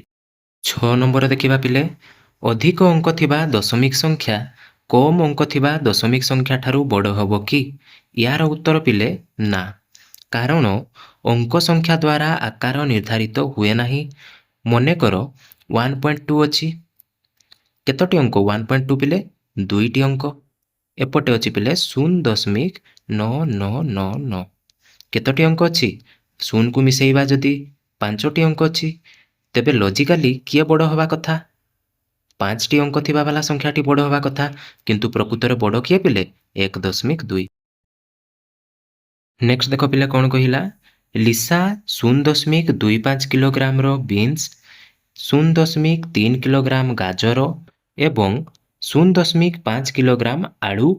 6 ନମ୍ବର ଦେଖିବା ପିଲେ ଅଧିକ ଅଙ୍କ ଥିବା ଦଶମିକ ସଂଖ୍ୟା କମ୍ ଅଙ୍କ ଥିବା ଦଶମିକ ସଂଖ୍ୟା ଠାରୁ ବଡ଼ ହେବ କି? ୟାର ଉତ୍ତର ପିଲେ ନା, କାରଣ ଅଙ୍କ ସଂଖ୍ୟା ଦ୍ୱାରା ଆକାର ନିର୍ଦ୍ଧାରିତ ହୁଏ ନାହିଁ। ମନେକର 1.2 ଅଛି, କେତୋଟି ଅଙ୍କ? 1.2 ପିଲେ ଦୁଇଟି ଅଙ୍କ। ଏପଟେ ଅଛି ପିଲେ 0.9999। କେତୋଟି ଅଙ୍କ ଅଛି? ଶୂନକୁ ମିଶେଇବା ଯଦି 5ଟି ଅଙ୍କ ଅଛି। ତେବେ ଲଜିକାଲି କିଏ ବଡ଼ ହେବା କଥା? 5ଟି ଅଙ୍କ ଥିବା ବାଲା ସଂଖ୍ୟାଟି ବଡ଼ ହେବା କଥା, କିନ୍ତୁ ପ୍ରକୃତରେ ବଡ଼ କିଏ ପିଲେ? 1.2। ନେକ୍ସଟ ଦେଖ ପିଲା କ'ଣ କହିଲା? ଲିସା 0.25 କିଲୋଗ୍ରାମର ବିନ୍ସ, 0.3 କିଲୋଗ୍ରାମ ଗାଜର ଏବଂ 0.5 କିଲୋଗ୍ରାମ ଆଳୁ,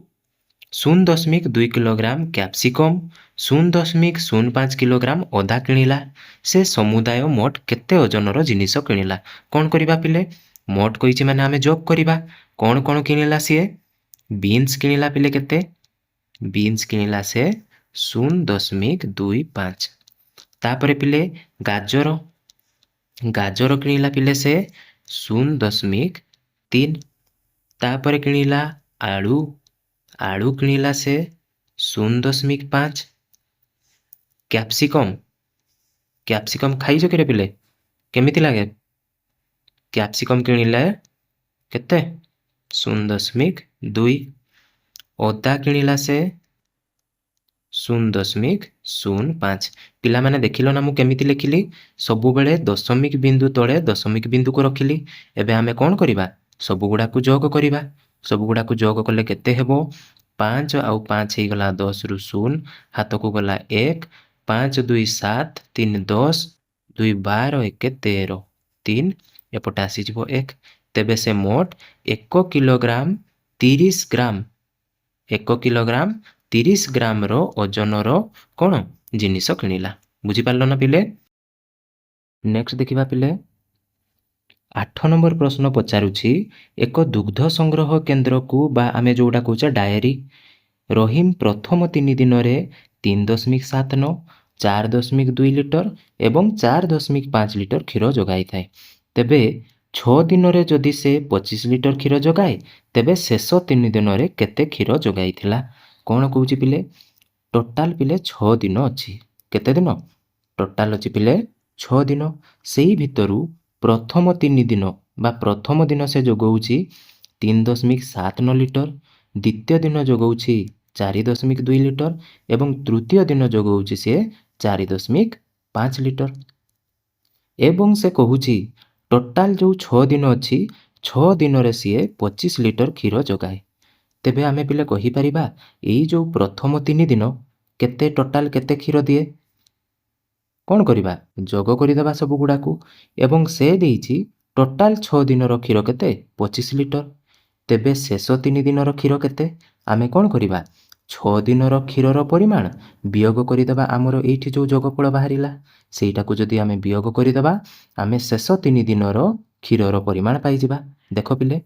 0.2 କିଲୋଗ୍ରାମ କ୍ୟାପ୍ସିକମ୍, 0.05 କିଲୋଗ୍ରାମ ଅଦା କିଣିଲା। ସେ ସମୁଦାୟ ମୋଟ କେତେ ଓଜନର ଜିନିଷ କିଣିଲା? କ'ଣ କରିବା ପିଲେ? ମୋଟ କହିଛି ମାନେ ଆମେ ଯୋଗ କରିବା। କ'ଣ କ'ଣ କିଣିଲା ସିଏ? ବିନ୍ସ କିଣିଲା ପିଲେ କେତେ? ବିନ୍ସ କିଣିଲା ସେ 0.25। ତାପରେ ପିଲେ ଗାଜର, ଗାଜର କିଣିଲା ପିଲେ ସେ 0.3। ତାପରେ କିଣିଲା ଆଳୁ, ଆଳୁ କିଣିଲା ସେ 0.5। କ୍ୟାପ୍ସିକମ୍, କ୍ୟାପ୍ସିକମ୍ ଖାଇଛ କିରେ ପିଲେ? କେମିତି ଲାଗେ? କ୍ୟାପ୍ସିକମ୍ କିଣିଲେ କେତେ? 0.2। ଅଦା କିଣିଲା ସେ 0.05। ପିଲାମାନେ ଦେଖିଲ ନା ମୁଁ କେମିତି ଲେଖିଲି? ସବୁବେଳେ ଦଶମିକ ବିନ୍ଦୁ ତଳେ ଦଶମିକ ବିନ୍ଦୁକୁ ରଖିଲି। ଏବେ ଆମେ କ'ଣ କରିବା? ସବୁଗୁଡ଼ାକୁ ଯୋଗ କରିବା। ସବୁଗୁଡ଼ାକୁ ଯୋଗ କଲେ କେତେ ହେବ? 5 ଆଉ 5 ହେଇଗଲା 10ରୁ 0, ହାତକୁ ଗଲା 1, 5 2 7, 3 10, 2 12, 1 13, 3 ଏପଟେ ଆସିଯିବ 1। ତେବେ ସେ ମୋଟ 1 କିଲୋଗ୍ରାମ 30 ଗ୍ରାମ 1 କିଲୋଗ୍ରାମ 30 ଗ୍ରାମର ଓଜନର କ'ଣ ଜିନିଷ କିଣିଲା। ବୁଝିପାରିଲ ନା ପିଲେ? ନେକ୍ସଟ ଦେଖିବା ପିଲେ, 8 ନମ୍ବର ପ୍ରଶ୍ନ ପଚାରୁଛି, ଏକ ଦୁଗ୍ଧ ସଂଗ୍ରହ କେନ୍ଦ୍ରକୁ ବା ଆମେ ଯେଉଁଟା କହୁଛେ ଡାଏରୀ, ରହିମ ପ୍ରଥମ 3 ଦିନରେ 3.79, 4.2 ଲିଟର ଏବଂ 4.5 ଲିଟର କ୍ଷୀର ଯୋଗାଇଥାଏ। ତେବେ 6 ଦିନରେ ଯଦି ସେ 25 ଲିଟର କ୍ଷୀର ଯୋଗାଏ, ତେବେ ଶେଷ 3 ଦିନରେ କେତେ କ୍ଷୀର ଯୋଗାଇଥିଲା? କ'ଣ କହୁଛି ପିଲେ? ଟୋଟାଲ ପିଲେ 6 ଦିନ ଅଛି। କେତେ ଦିନ? ଟୋଟାଲ ଅଛି ପିଲେ 6 ଦିନ। ସେଇ ଭିତରୁ ପ୍ରଥମ 3 ଦିନ ବା ପ୍ରଥମ ଦିନ ସେ ଯୋଗାଉଛି 3.79 ଲିଟର, ଦ୍ୱିତୀୟ ଦିନ ଯୋଗାଉଛି 4.2 ଲିଟର ଏବଂ ତୃତୀୟ ଦିନ ଯୋଗାଉଛି ସିଏ 4.5 ଲିଟର। ଏବଂ ସେ କହୁଛି ଟୋଟାଲ ଯେଉଁ 6 ଦିନ ଅଛି, 6 ଦିନରେ ସିଏ 25 ଲିଟର କ୍ଷୀର ଯୋଗାଏ। ତେବେ ଆମେ ପିଲେ କହିପାରିବା ଏଇ ଯେଉଁ ପ୍ରଥମ 3 ଦିନ କେତେ ଟୋଟାଲ କେତେ କ୍ଷୀର ଦିଏ? କ'ଣ କରିବା? ଯୋଗ କରିଦେବା ସବୁଗୁଡ଼ାକୁ। ଏବଂ ସେ ଦେଇଛି ଟୋଟାଲ 6 ଦିନର କ୍ଷୀର କେତେ? 25 ଲିଟର। ତେବେ ଶେଷ 3 ଦିନର କ୍ଷୀର କେତେ? ଆମେ କ'ଣ କରିବା? 6 ଦିନର କ୍ଷୀରର ପରିମାଣ ବିୟୋଗ କରିଦେବା। ଆମର ଏଇଠି ଯେଉଁ ଯୋଗଫଳ ବାହାରିଲା ସେଇଟାକୁ ଯଦି ଆମେ ବିୟୋଗ କରିଦେବା, ଆମେ ଶେଷ 3 ଦିନର କ୍ଷୀରର ପରିମାଣ ପାଇଯିବା। ଦେଖ ପିଲେ,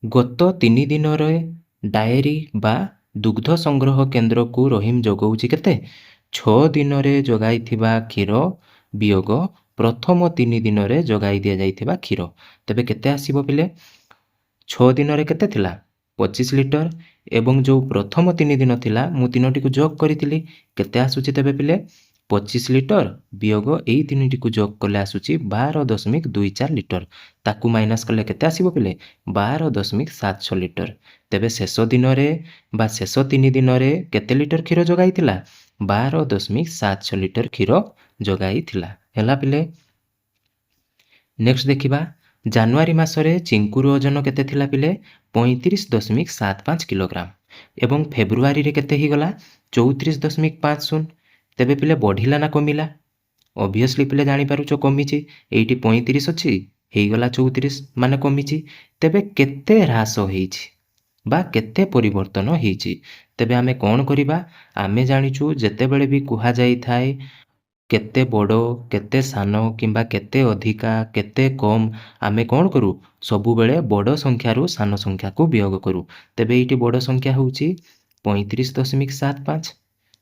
ଗତ 3 ଦିନରେ ଡାଏରୀ ବା ଦୁଗ୍ଧ ସଂଗ୍ରହ କେନ୍ଦ୍ରକୁ ରହିମ ଯୋଗାଉଛି କେତେ? 6 ଦିନରେ ଯୋଗାଇଥିବା କ୍ଷୀର ବିୟୋଗ ପ୍ରଥମ 3 ଦିନରେ ଯୋଗାଇ ଦିଆଯାଇଥିବା କ୍ଷୀର। ତେବେ କେତେ ଆସିବ ପିଲେ? 6 ଦିନରେ କେତେ ଥିଲା? 25 ଲିଟର। ଏବଂ ଯେଉଁ ପ୍ରଥମ 3 ଦିନ ଥିଲା ମୁଁ ତିନୋଟିକୁ ଯୋଗ କରିଥିଲି। କେତେ ଆସୁଛି ତେବେ ପିଲେ? 25 ଲିଟର ବିୟୋଗ ଏଇ ତିନିଟିକୁ ଯୋଗ କଲେ ଆସୁଛି 12.24 ଲିଟର। ତାକୁ ମାଇନସ୍ କଲେ କେତେ ଆସିବ ପିଲେ? 12.76 ଲିଟର। ତେବେ ଶେଷ ଦିନରେ ବା ଶେଷ 3 ଦିନରେ କେତେ ଲିଟର କ୍ଷୀର ଯୋଗାଇଥିଲା? 12.76 ଲିଟର କ୍ଷୀର ଯୋଗାଇଥିଲା। ହେଲା ପିଲେ? ନେକ୍ସଟ ଦେଖିବା, ଜାନୁଆରୀ ମାସରେ ଚିଙ୍କୁର ଓଜନ କେତେ ଥିଲା ପିଲେ? 35.75 କିଲୋଗ୍ରାମ ଏବଂ ଫେବୃଆରୀରେ କେତେ ହେଇଗଲା? 34.50। ତେବେ ପିଲେ ବଢ଼ିଲା ନା କମିଲା? ଅବଭିୟସଲି ପିଲେ ଜାଣିପାରୁଛ କମିଛି। ଏଇଠି 35 ଅଛି, ହେଇଗଲା 34, ମାନେ କମିଛି। ତେବେ କେତେ ହ୍ରାସ ହେଇଛି ବା କେତେ ପରିବର୍ତ୍ତନ ହେଇଛି? ତେବେ ଆମେ କ'ଣ କରିବା? ଆମେ ଜାଣିଛୁ ଯେତେବେଳେ ବି କୁହାଯାଇଥାଏ କେତେ ବଡ଼, କେତେ ସାନ କିମ୍ବା କେତେ ଅଧିକା, କେତେ କମ୍, ଆମେ କ'ଣ କରୁ? ସବୁବେଳେ ବଡ଼ ସଂଖ୍ୟାରୁ ସାନ ସଂଖ୍ୟାକୁ ବିୟୋଗ କରୁ। ତେବେ ଏଇଠି ବଡ଼ ସଂଖ୍ୟା ହେଉଛି 35.75,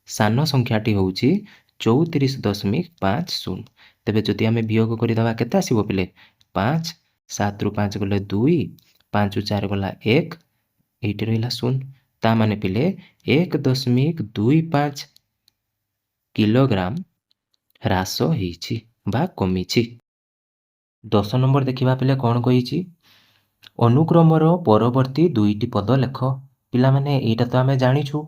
ସାନ ସଂଖ୍ୟାଟି ହେଉଛି 34.50। ତେବେ ଯଦି ଆମେ ବିୟୋଗ କରିଦେବା କେତେ ଆସିବ ପିଲେ? 5, 7 ରୁ 5 ଗଲେ 2, 5 ରୁ 4 ଗଲା 1, এইটি রহিলা 0। ତା ମାନେ ପିଲେ 1.25 କିଲୋଗ୍ରାମ ହ୍ରାସ ହେଇଛି ବା କମିଛି। 10 ନମ୍ବର ଦେଖିବା ପିଲେ କ'ଣ କହିଛି? ଅନୁକ୍ରମର ପରବର୍ତ୍ତୀ 2ଟି ପଦ ଲେଖ। ପିଲାମାନେ ଏଇଟା ତ ଆମେ ଜାଣିଛୁ,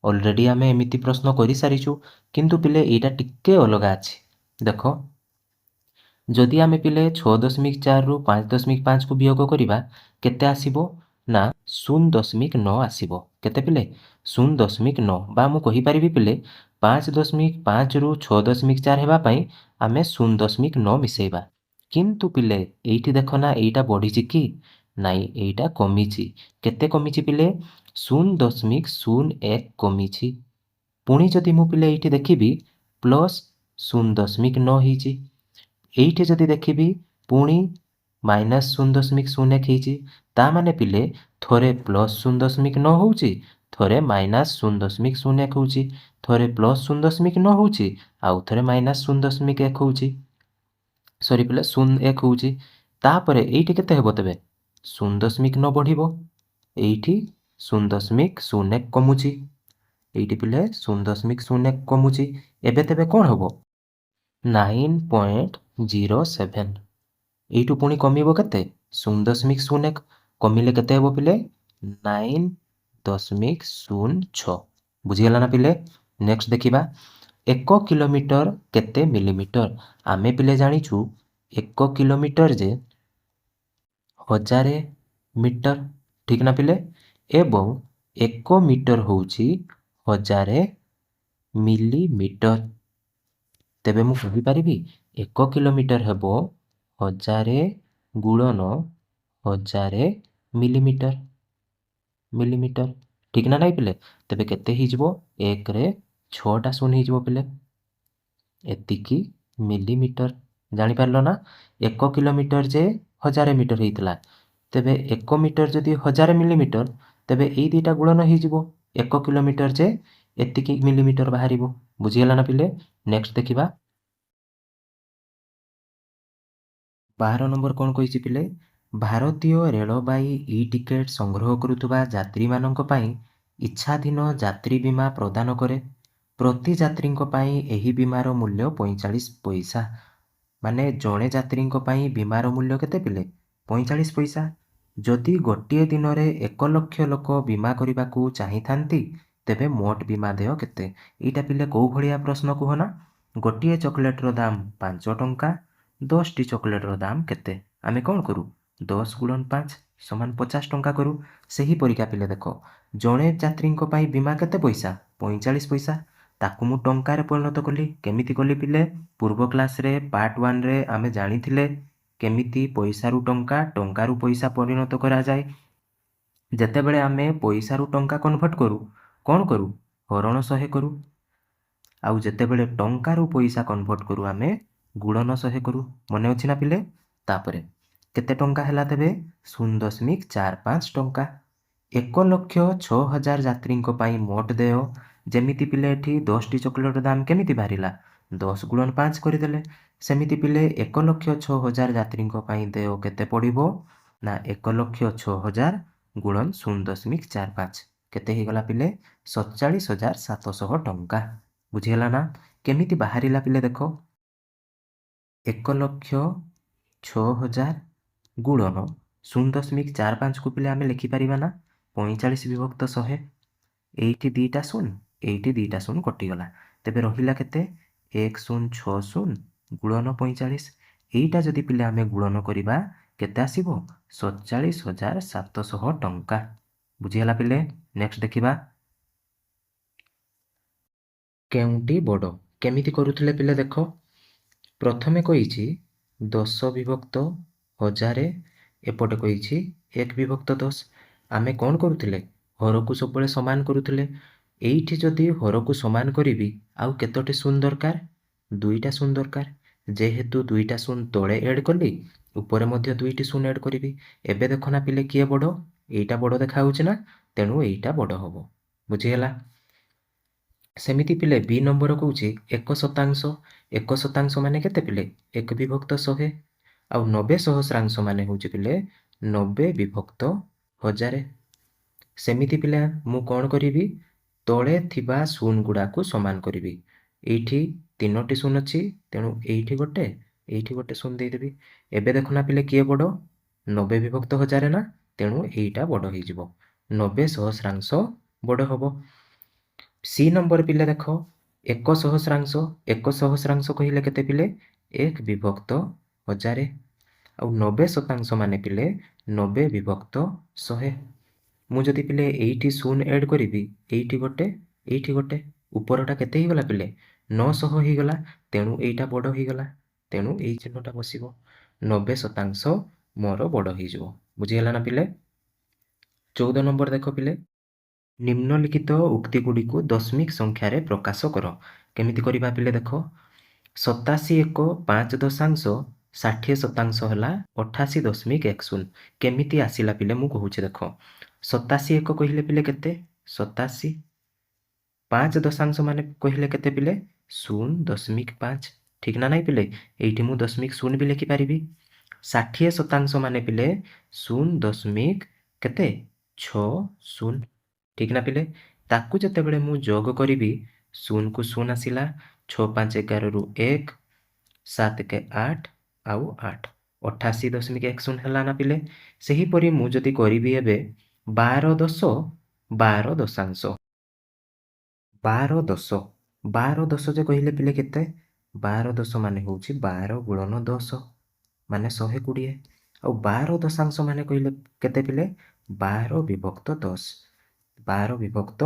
ଅଲରେଡ଼ି ଆମେ ଏମିତି ପ୍ରଶ୍ନ କରିସାରିଛୁ, କିନ୍ତୁ ପିଲେ ଏଇଟା ଟିକେ ଅଲଗା ଅଛି। ଦେଖ, ଯଦି ଆମେ ପିଲେ 6.4ରୁ 5.5କୁ ବିୟୋଗ କରିବା, କେତେ ଆସିବ? ନା 0.9 ଆସିବ। କେତେ ପିଲେ? 0.9 ବା ମୁଁ କହିପାରିବି ପିଲେ 5.5ରୁ 6.4 ହେବା ପାଇଁ ଆମେ 0.9 ମିଶାଇବା। କିନ୍ତୁ ପିଲେ ଏଇଠି ଦେଖ ନା, ଏଇଟା ବଢ଼ିଛି କି? ନାଇଁ, ଏଇଟା କମିଛି। କେତେ କମିଛି ପିଲେ? 0.01 କମିଛି। ପୁଣି ଯଦି ମୁଁ ପିଲେ ଏଇଠି ଦେଖିବି ପ୍ଲସ୍ 0.9 ହେଇଛି, ଏଇଠି ଯଦି ଦେଖିବି ପୁଣି ମାଇନସ୍ 0.01 ହେଇଛି। ତା ମାନେ ପିଲେ ଥରେ ପ୍ଲସ୍ 0.9 ହେଉଛି, ଥରେ ମାଇନସ୍ 0.01 ହେଉଛି, ଥରେ ପ୍ଲସ୍ 0.9 ହେଉଛି, ଆଉ ଥରେ ମାଇନସ୍ 0.1 ହେଉଛି। ସରି ପିଲେ 0.1 ହେଉଛି। ତାପରେ ଏଇଠି କେତେ ହେବ ତେବେ? 0.9 ବଢ଼ିବ, ଏଇଠି 0.01 କମୁଛି, ଏଇଠି ପିଲେ 0.01 କମୁଛି। ଏବେ ତେବେ କ'ଣ ହେବ? 9.07। এইটু পুଣି କମିବ କେତେ? 0.01 କମିଲେ କେତେ ହେବ ପିଲେ? 9.06। ବୁଝିଗଲା ନା ପିଲେ? ନେକ୍ସଟ ଦେଖିବା, 1 କିଲୋମିଟର କେତେ ମିଲିମିଟର? ଆମେ ପିଲେ ଜାଣିଛୁ 1 କିଲୋମିଟର ଯେ 1000 ମିଟର, ଠିକ୍ ନା ପିଲେ? ଏବଂ 1 ମିଟର ହେଉଛି 1000 ମିଲିମିଟର। ତେବେ ମୁଁ କହିପାରିବି 1 କିଲୋମିଟର ହେବ 1000 ଗୁଣନ 1000 ମିଲିମିଟର। ଠିକ୍ ନା ନାଇଁ ପିଲେ? ତେବେ କେତେ ହେଇଯିବ? 1ରେ 6ଟା ଶୂନ ହେଇଯିବ ପିଲେ, ଏତିକି ମିଲିମିଟର। ଜାଣିପାରିଲ ନା? 1 କିଲୋମିଟର ଯେ 1000 ମିଟର ହେଇଥିଲା, ତେବେ 1 ମିଟର ଯଦି 1000 ମିଲିମିଟର, ତେବେ ଏଇ ଦୁଇଟା ଗୁଣନ ହେଇଯିବ, 1 କିଲୋମିଟର ଯେ ଏତିକି ମିଲିମିଟର ବାହାରିବ। ବୁଝିଗଲା ନା ପିଲେ? ନେକ୍ସଟ ଦେଖିବା, 12 ନମ୍ବର କ'ଣ କହିଛି ପିଲେ? ଭାରତୀୟ ରେଳବାଇ ଇ ଟିକେଟ୍ ସଂଗ୍ରହ କରୁଥିବା ଯାତ୍ରୀମାନଙ୍କ ପାଇଁ ଇଚ୍ଛାଧୀନ ଯାତ୍ରୀ ବୀମା ପ୍ରଦାନ କରେ। ପ୍ରତି ଯାତ୍ରୀଙ୍କ ପାଇଁ ଏହି ବୀମାର ମୂଲ୍ୟ 45 ପଇସା। ମାନେ ଜଣେ ଯାତ୍ରୀଙ୍କ ପାଇଁ ବୀମାର ମୂଲ୍ୟ କେତେ ପିଲେ? 45 ପଇସା। ଯଦି ଗୋଟିଏ ଦିନରେ 1 ଲକ୍ଷ ଲୋକ ବୀମା କରିବାକୁ ଚାହିଁଥାନ୍ତି, ତେବେ ମୋଟ ବୀମା ଦେୟ କେତେ? ଏଇଟା ପିଲେ କେଉଁ ଭଳିଆ ପ୍ରଶ୍ନ କୁହ ନା? ଗୋଟିଏ ଚକୋଲେଟ୍ର ଦାମ 5 ଟଙ୍କା, 10ଟି ଚକୋଲେଟ୍ର ଦାମ କେତେ? ଆମେ କ'ଣ କରୁ? 10 ଗୁଣନ 5 ସମାନ 50 ଟଙ୍କା କରୁ। ସେହିପରିକା ପିଲେ ଦେଖ, ଜଣେ ଯାତ୍ରୀଙ୍କ ପାଇଁ ବୀମା କେତେ ପଇସା? 45 ପଇସା। ତାକୁ ମୁଁ ଟଙ୍କାରେ ପରିଣତ କଲି। କେମିତି କଲି ପିଲେ? ପୂର୍ବ କ୍ଲାସ୍ରେ ପାର୍ଟ 1ରେ ଆମେ ଜାଣିଥିଲେ କେମିତି ପଇସାରୁ ଟଙ୍କା, ଟଙ୍କାରୁ ପଇସା ପରିଣତ କରାଯାଏ। ଯେତେବେଳେ ଆମେ ପଇସାରୁ ଟଙ୍କା କନଭର୍ଟ କରୁ, କ'ଣ କରୁ? ହରଣ 100 କରୁ। ଆଉ ଯେତେବେଳେ ଟଙ୍କାରୁ ପଇସା କନଭର୍ଟ କରୁ, ଆମେ ଗୁଣନ 100 କରୁ। ମନେ ଅଛି ନା ପିଲେ? ତାପରେ କେତେ ଟଙ୍କା ହେଲା ତେବେ? 0.45 ଟଙ୍କା। 1,06,000 ଯାତ୍ରୀଙ୍କ ପାଇଁ ମୋଟ ଦେୟ, ଯେମିତି ପିଲେ ଏଠି 10ଟି ଚକୋଲେଟ୍ର ଦାମ କେମିତି ବାହାରିଲା? 10 ଗୁଣନ 5 କରିଦେଲେ। ସେମିତି ପିଲେ 1,06,000 ଯାତ୍ରୀଙ୍କ ପାଇଁ ଦେୟ କେତେ ପଡ଼ିବ? ନା 1,06,000 ଗୁଣନ 0.45 କେତେ ହେଇଗଲା ପିଲେ? 47,700 ଟଙ୍କା। ବୁଝିଗଲା ନା? କେମିତି ବାହାରିଲା ପିଲେ ଦେଖ, 1,06,000 ଗୁଣନ 0.45କୁ ପିଲେ ଆମେ ଲେଖିପାରିବା ନା 45 ବିଭକ୍ତ 100। ଏଇଠି 2ଟା ଶୂନ, ଏଇଠି 2ଟା ଶୂନ କଟିଗଲା। ତେବେ ରହିଲା କେତେ? 1060 ଗୁଣନ 45। ଏଇଟା ଯଦି ପିଲେ ଆମେ ଗୁଣନ କରିବା, କେତେ ଆସିବ? 47,700 ଟଙ୍କା। ବୁଝିଗଲା ପିଲେ? ନେକ୍ସଟ ଦେଖିବା, କେଉଁଟି ବଡ଼? କେମିତି କରୁଥିଲେ ପିଲେ ଦେଖ, ପ୍ରଥମେ କହିଛି 10 ବିଭକ୍ତ 1000, ଏପଟେ କହିଛି 1 ବିଭକ୍ତ 10। ଆମେ କ'ଣ କରୁଥିଲେ? ହରକୁ ସବୁବେଳେ ସମାନ କରୁଥିଲେ। ଏଇଠି ଯଦି ହରକୁ ସମାନ କରିବି, ଆଉ କେତୋଟି ଶୂନ ଦରକାର? 2ଟା ଶୂନ ଦରକାର। ଯେହେତୁ 2ଟା ଶୂନ ତଳେ ଏଡ଼୍ କଲି, ଉପରେ ମଧ୍ୟ 2ଟି ଶୂନ ଏଡ଼୍ କରିବି। ଏବେ ଦେଖ ନା ପିଲେ କିଏ ବଡ଼? ଏଇଟା ବଡ଼ ଦେଖାହେଉଛି ନା, ତେଣୁ ଏଇଟା ବଡ଼ ହେବ। ବୁଝିଗଲା? ସେମିତି ପିଲେ ବି ନମ୍ବର କହୁଛି 1 ଶତାଂଶ। 1 ଶତାଂଶ ମାନେ କେତେ ପିଲେ? 1 ବିଭକ୍ତ 100। ଆଉ 90 ସହସ୍ରାଂଶ ମାନେ ହେଉଛି ପିଲେ 90 ବିଭକ୍ତ 1000। ସେମିତି ପିଲା ମୁଁ କ'ଣ କରିବି, ତଳେ ଥିବା ଶୂନ ଗୁଡ଼ାକୁ ସମାନ କରିବି। ଏଇଠି 3ଟି ଶୂନ ଅଛି, ତେଣୁ ଏଇଠି ଗୋଟେ ଶୂନ ଦେଇଦେବି। ଏବେ ଦେଖୁନା ପିଲେ କିଏ ବଡ଼, 90 ବିଭକ୍ତ 1000 ନା, ତେଣୁ ଏଇଟା ବଡ଼ ହେଇଯିବ, 90 ସହସ୍ରାଂଶ ବଡ଼ ହେବ। ସି ନମ୍ବର ପିଲେ ଦେଖ, 1 ସହସ୍ରାଂଶ। 1 ସହସ୍ରାଂଶ କହିଲେ କେତେ ପିଲେ, 1 ବିଭକ୍ତ 1000। ଆଉ 90 ଶତାଂଶ ମାନେ ପିଲେ 90 ବିଭକ୍ତ 100। ମୁଁ ଯଦି ପିଲେ ଏଇଠି ଶୂନ ଏଡ୍ କରିବି, ଏଇଠି ଗୋଟେ, ଉପରଟା କେତେ ହେଇଗଲା ପିଲେ, 900 ହେଇଗଲା, ତେଣୁ ଏଇଟା ବଡ଼ ହେଇଗଲା, ତେଣୁ ଏଇ ଚିହ୍ନଟା ବସିବ, 90 ଶତାଂଶ ମୋର ବଡ଼ ହେଇଯିବ। ବୁଝିଗଲା ନା ପିଲେ? 14 ନମ୍ବର ଦେଖ ପିଲେ, ନିମ୍ନଲିଖିତ ଉକ୍ତିଗୁଡ଼ିକୁ ଦଶମିକ ସଂଖ୍ୟାରେ ପ୍ରକାଶ କର। କେମିତି କରିବା ପିଲେ ଦେଖ, 87 5 ଦଶାଂଶ 60 ଶତାଂଶ ହେଲା 88.10। କେମିତି ଆସିଲା ପିଲେ ମୁଁ କହୁଛି ଦେଖ, 87 କହିଲେ ପିଲେ କେତେ, 87, 5 ଦଶାଂଶ ମାନେ କହିଲେ କେତେ ପିଲେ, 0.5। ଠିକ୍ ନା ନାହିଁ ପିଲେ? ଏଇଠି ମୁଁ ଦଶମିକ ଶୂନ ବି ଲେଖିପାରିବି। 60 ଶତାଂଶ ମାନେ ପିଲେ 0.60। ଠିକ୍ ନା ପିଲେ? ତାକୁ ଯେତେବେଳେ ମୁଁ ଯୋଗ କରିବି, 0କୁ 0 ଆସିଲା, 6 5 11ରୁ 1, 7 1 8 ଆଉ 8, 88.10 ହେଲା ନା ପିଲେ? ସେହିପରି ମୁଁ ଯଦି କରିବି ଏବେ 12 10, 12 ଦଶାଂଶ, 12 10, 12 10 ଯେ କହିଲେ ପିଲେ କେତେ, 12 10 ମାନେ ହେଉଛି 12 ଗୁଣନ 10 ମାନେ 120। ଆଉ 12 ଦଶାଂଶ ମାନେ କହିଲେ କେତେ ପିଲେ, 12 ବିଭକ୍ତ 10, 12 ବିଭକ୍ତ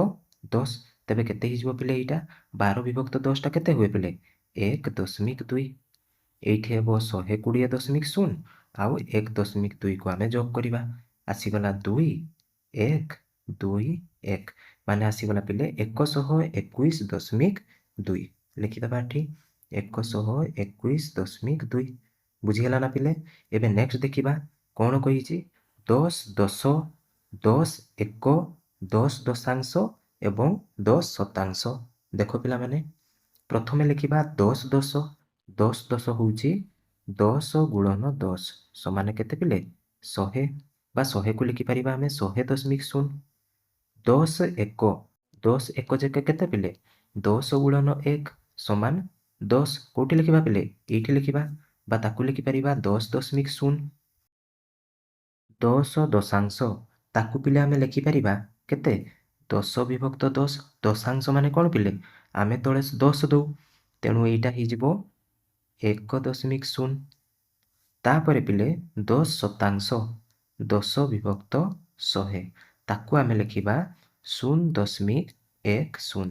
10। ତେବେ କେତେ ହେଇଯିବ ପିଲେ ଏଇଟା, 12 ବିଭକ୍ତ 10ଟା କେତେ ହୁଏ ପିଲେ, 1.2। ଏଇଠି ହେବ 120.0 ଆଉ 1.2କୁ ଆମେ ଯୋଗ କରିବା, ଆସିଗଲା 2 1 2 1, ମାନେ ଆସିଗଲା ପିଲେ 121.2। ଲେଖିଦେବା ଏଠି 121.2। ବୁଝିଗଲା ନା ପିଲେ? ଏବେ ନେକ୍ସଟ ଦେଖିବା କ'ଣ କହିଛି, 10 10, 10 1, 10 ଦଶାଂଶ ଏବଂ 10 ଶତାଂଶ। ଦେଖ ପିଲାମାନେ, ପ୍ରଥମେ ଲେଖିବା 10 10। 10 10 ହେଉଛି 10 ଗୁଣନ 10 ସମାନ କେତେ ପିଲେ, 100, ବା 100କୁ ଲେଖିପାରିବା ଆମେ 100.0। 10 1, 10 1 ଯେ କେତେ ପିଲେ, 10 ଗୁଣନ 1 ସମାନ 10। କୋଉଠି ଲେଖିବା ପିଲେ, ଏଇଠି ଲେଖିବା, ବା ତାକୁ ଲେଖିପାରିବା 10.0। 10 ଦଶାଂଶ, ତାକୁ ପିଲେ ଆମେ ଲେଖିପାରିବା କେତେ, 10 ବିଭକ୍ତ 10। ଦଶାଂଶ ମାନେ କ'ଣ ପିଲେ, ଆମେ ତଳେ 10 ଦେଉ, ତେଣୁ ଏଇଟା ହେଇଯିବ 1.0। ତାପରେ ପିଲେ 10 ଶତାଂଶ, 10 ବିଭକ୍ତ 100, ତାକୁ ଆମେ ଲେଖିବା 0.10।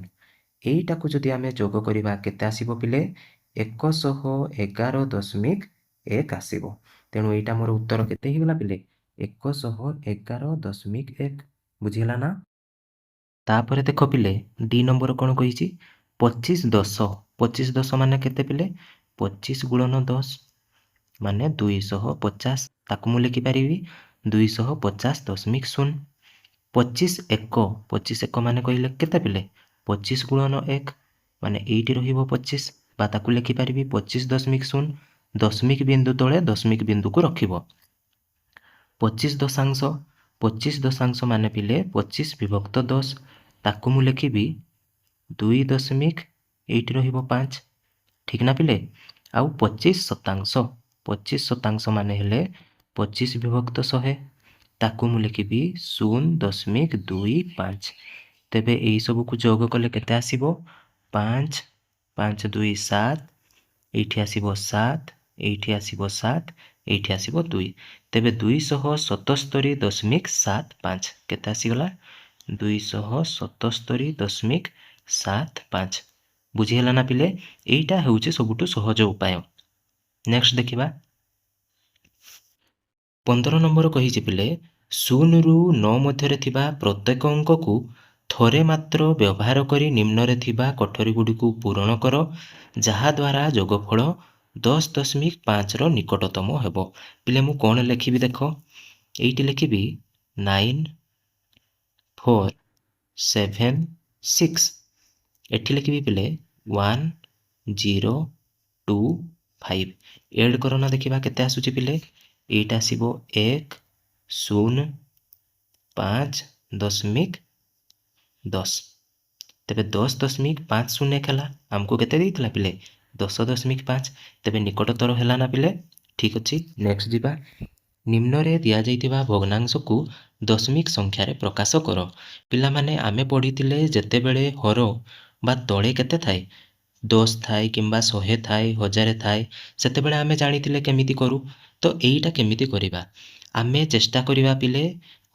ଏଇଟାକୁ ଯଦି ଆମେ ଯୋଗ କରିବା କେତେ ଆସିବ ପିଲେ, 111.1 ଆସିବ। ତେଣୁ ଏଇଟା ମୋର ଉତ୍ତର କେତେ ହେଇଗଲା ପିଲେ, 111.1। ବୁଝିହେଲା ନା? ତାପରେ ଦେଖ ପିଲେ, ଡି ନମ୍ବର କ'ଣ କହିଛି, 25 10। 25 10 ମାନେ କେତେ ପିଲେ, 25 ଗୁଣନ 10 ମାନେ 250। ତାକୁ ମୁଁ ଲେଖିପାରିବି 250.0। 25 1, 25 1 ମାନେ କହିଲେ କେତେ ପିଲେ, 25 ଗୁଣନ 1 ମାନେ ଏଇଠି ରହିବ 25, ବା ତାକୁ ଲେଖିପାରିବି 25.0। ଦଶମିକ ବିନ୍ଦୁ ତଳେ ଦଶମିକ ବିନ୍ଦୁକୁ ରଖିବ। 25 ଦଶାଂଶ, 25 ଦଶାଂଶ ମାନେ ପିଲେ 25 ବିଭକ୍ତ 10, ତାକୁ ମୁଁ ଲେଖିବି 2 ଏଇଠି ରହିବ 5। ଠିକ୍ ନା ପିଲେ? ଆଉ 25 ଶତାଂଶ, 25 ଶତାଂଶ ମାନେ ହେଲେ 25 ବିଭକ୍ତ 100, ତାକୁ ମୁଁ ଲେଖିବି 0.25। ତେବେ ଏଇସବୁକୁ ଯୋଗ କଲେ କେତେ ଆସିବ, 5 5 2 7, ଏଇଠି ଆସିବ 7, ଏଇଠି ଆସିବ 7, ଏଇଠି ଆସିବ 2। ତେବେ 277.75 କେତେ ଆସିଗଲା, 277.75। ବୁଝିହେଲା ନା ପିଲେ? ଏଇଟା ହେଉଛି ସବୁଠୁ ସହଜ ଉପାୟ। ନେକ୍ସଟ ଦେଖିବା 15 ନମ୍ବର କହିଛି ପିଲେ, 0ରୁ 9 ମଧ୍ୟରେ ଥିବା ପ୍ରତ୍ୟେକ ଅଙ୍କକୁ ଥରେ ମାତ୍ର ବ୍ୟବହାର କରି ନିମ୍ନରେ ଥିବା କୋଠରୀଗୁଡ଼ିକୁ ପୂରଣ କର, ଯାହାଦ୍ୱାରା ଯୋଗଫଳ 10.5ର ନିକଟତମ ହେବ। ପିଲେ ମୁଁ କ'ଣ ଲେଖିବି ଦେଖ, ଏଇଠି ଲେଖିବି 9 4 7 6, ଏଠି ଲେଖିବି ପିଲେ 1 0 2 5 ଏଡ୍ କରନା ଦେଖିବା କେତେ ଆସୁଛି ପିଲେ ଏଇଟା ଆସିବ 1.05.10 ତେବେ 10.50 ହେଲା ଆମକୁ କେତେ ଦେଇଥିଲା ପିଲେ 10.5 ତେବେ ନିକଟତର ହେଲା ନା ପିଲେ ଠିକ୍ ଅଛି ନେକ୍ସଟ ଯିବା ନିମ୍ନରେ ଦିଆଯାଇଥିବା ଭଗ୍ନାଂଶକୁ ଦଶମିକ ସଂଖ୍ୟାରେ ପ୍ରକାଶ କର ପିଲାମାନେ ଆମେ ପଢ଼ିଥିଲେ ଯେତେବେଳେ ହର ବା ତଳେ କେତେ ଥାଏ 10 ଥାଏ କିମ୍ବା 100 ଥାଏ 1000 ଥାଏ ସେତେବେଳେ ଆମେ ଜାଣିଥିଲେ କେମିତି କରୁ ତ ଏଇଟା କେମିତି କରିବା ଆମେ ଚେଷ୍ଟା କରିବା ପିଲେ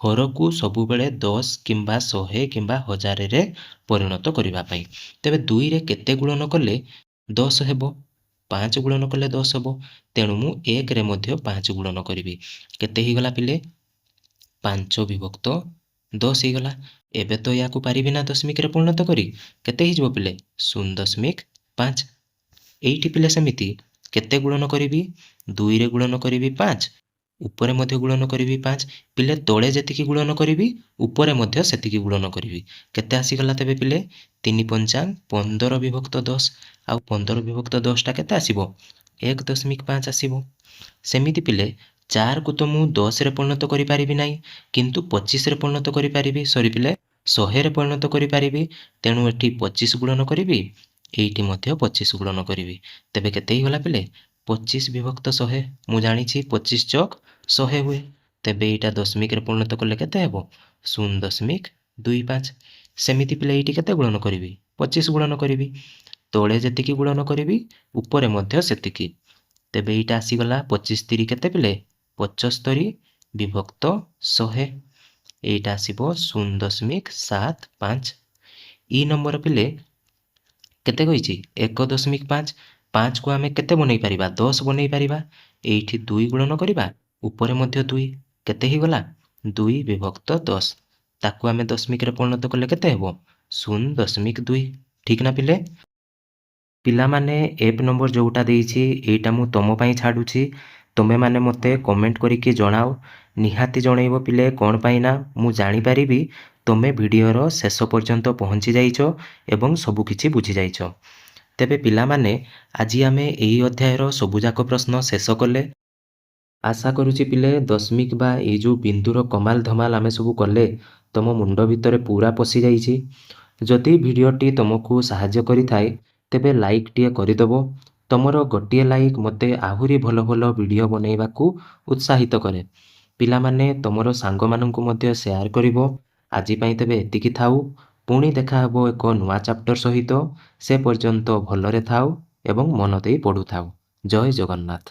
ହରକୁ ସବୁବେଳେ 10 କିମ୍ବା 100 କିମ୍ବା 1000ରେ ପରିଣତ କରିବା ପାଇଁ ତେବେ 2ରେ କେତେ ଗୁଣନ କଲେ 10 ହେବ 5 ଗୁଣନ କଲେ 10 ହେବ ତେଣୁ ମୁଁ 1ରେ ମଧ୍ୟ 5 ଗୁଣନ କରିବି କେତେ ହେଇଗଲା ପିଲେ 5/10 ହେଇଗଲା ଏବେ ତ ୟାକୁ ପାରିବି ନା ଦଶମିକରେ ପରିଣତ କରି କେତେ ହେଇଯିବ ପିଲେ 0.5 ଏଇଠି ପିଲେ ସେମିତି କେତେ ଗୁଣନ କରିବି 2ରେ ଗୁଣନ କରିବି 5 ଉପରେ ମଧ୍ୟ ଗୁଣନ କରିବି 5 ପିଲେ ତଳେ ଯେତିକି ଗୁଣନ କରିବି ଉପରେ ମଧ୍ୟ ସେତିକି ଗୁଣନ କରିବି କେତେ ଆସିଗଲା ତେବେ ପିଲେ 3×5 15/10 ଆଉ 15/10ଟା କେତେ ଆସିବ 1.5 ଆସିବ ସେମିତି ପିଲେ 4କୁ ତ ମୁଁ 10ରେ ପରିଣତ କରିପାରିବି ନାହିଁ କିନ୍ତୁ 25ରେ ପରିଣତ କରିପାରିବି ସରି ପିଲେ 100ରେ ପରିଣତ କରିପାରିବି ତେଣୁ ଏଠି 25 ଗୁଣନ କରିବି ଏଇଠି ମଧ୍ୟ 25 ଗୁଣନ କରିବି ତେବେ କେତେ ହେଇଗଲା ପିଲେ 25/100 ମୁଁ ଜାଣିଛି 25×100 ହୁଏ ତେବେ ଏଇଟା ଦଶମିକରେ ପରିଣତ କଲେ କେତେ ହେବ 0.25 ସେମିତି ପିଲେ ଏଇଠି କେତେ ଗୁଣନ କରିବି 25 ଗୁଣନ କରିବି ତଳେ ଯେତିକି ଗୁଣନ କରିବି ଉପରେ ମଧ୍ୟ ସେତିକି ତେବେ ଏଇଟା ଆସିଗଲା 25 କେତେ ପିଲେ 75/100 ଏଇଟା ଆସିବ 0.75 ଇ ନମ୍ବର ପିଲେ କେତେ କହିଛି 1.5 5କୁ ଆମେ କେତେ ବନେଇ ପାରିବା 10 ବନେଇ ପାରିବା ଏଇଠି 2 ଗୁଣନ କରିବା ଉପରେ ମଧ୍ୟ 2 କେତେ ହେଇଗଲା 2/10 ତାକୁ ଆମେ ଦଶମିକରେ ପରିଣତ କଲେ କେତେ ହେବ 0.2 ଠିକ୍ ନା ପିଲେ ପିଲାମାନେ ଏଫ୍ ନମ୍ବର ଯେଉଁଟା ଦେଇଛି ଏଇଟା ମୁଁ ତମ ପାଇଁ ଛାଡ଼ୁଛି ତୁମେମାନେ ମୋତେ କମେଣ୍ଟ କରିକି ଜଣାଅ ନିହାତି ଜଣେଇବ ପିଲେ କ'ଣ ପାଇଁ ନା ମୁଁ ଜାଣିପାରିବି ତୁମେ ଭିଡ଼ିଓର ଶେଷ ପର୍ଯ୍ୟନ୍ତ ପହଞ୍ଚି ଯାଇଛ ଏବଂ ସବୁକିଛି ବୁଝିଯାଇଛ ତେବେ ପିଲାମାନେ ଆଜି ଆମେ ଏହି ଅଧ୍ୟାୟର ସବୁଯାକ ପ୍ରଶ୍ନ ଶେଷ କଲେ ଆଶା କରୁଛି ପିଲେ ଦଶମିକ ବା ଏଇ ଯେଉଁ ବିନ୍ଦୁର କମାଲ ଧମାଲ ଆମେ ସବୁ କଲେ ତୁମ ମୁଣ୍ଡ ଭିତରେ ପୁରା ପଶିଯାଇଛି ଯଦି ଭିଡ଼ିଓଟି ତୁମକୁ ସାହାଯ୍ୟ କରିଥାଏ ତେବେ ଲାଇକ୍ଟିଏ କରିଦେବ ତୁମର ଗୋଟିଏ ଲାଇକ୍ ମୋତେ ଆହୁରି ଭଲ ଭଲ ଭିଡ଼ିଓ ବନେଇବାକୁ ଉତ୍ସାହିତ କରେ ପିଲାମାନେ ତୁମର ସାଙ୍ଗମାନଙ୍କୁ ମଧ୍ୟ ସେୟାର କରିବ ଆଜି ପାଇଁ ତେବେ ଏତିକି ଥାଉ ପୁଣି ଦେଖା ହେବ ଏକ ନୂଆ ଚାପ୍ଟର ସହିତ ସେ ପର୍ଯ୍ୟନ୍ତ ଭଲରେ ଥାଉ ଏବଂ ମନ ଦେଇ ପଢ଼ୁଥାଉ ଜୟ ଜଗନ୍ନାଥ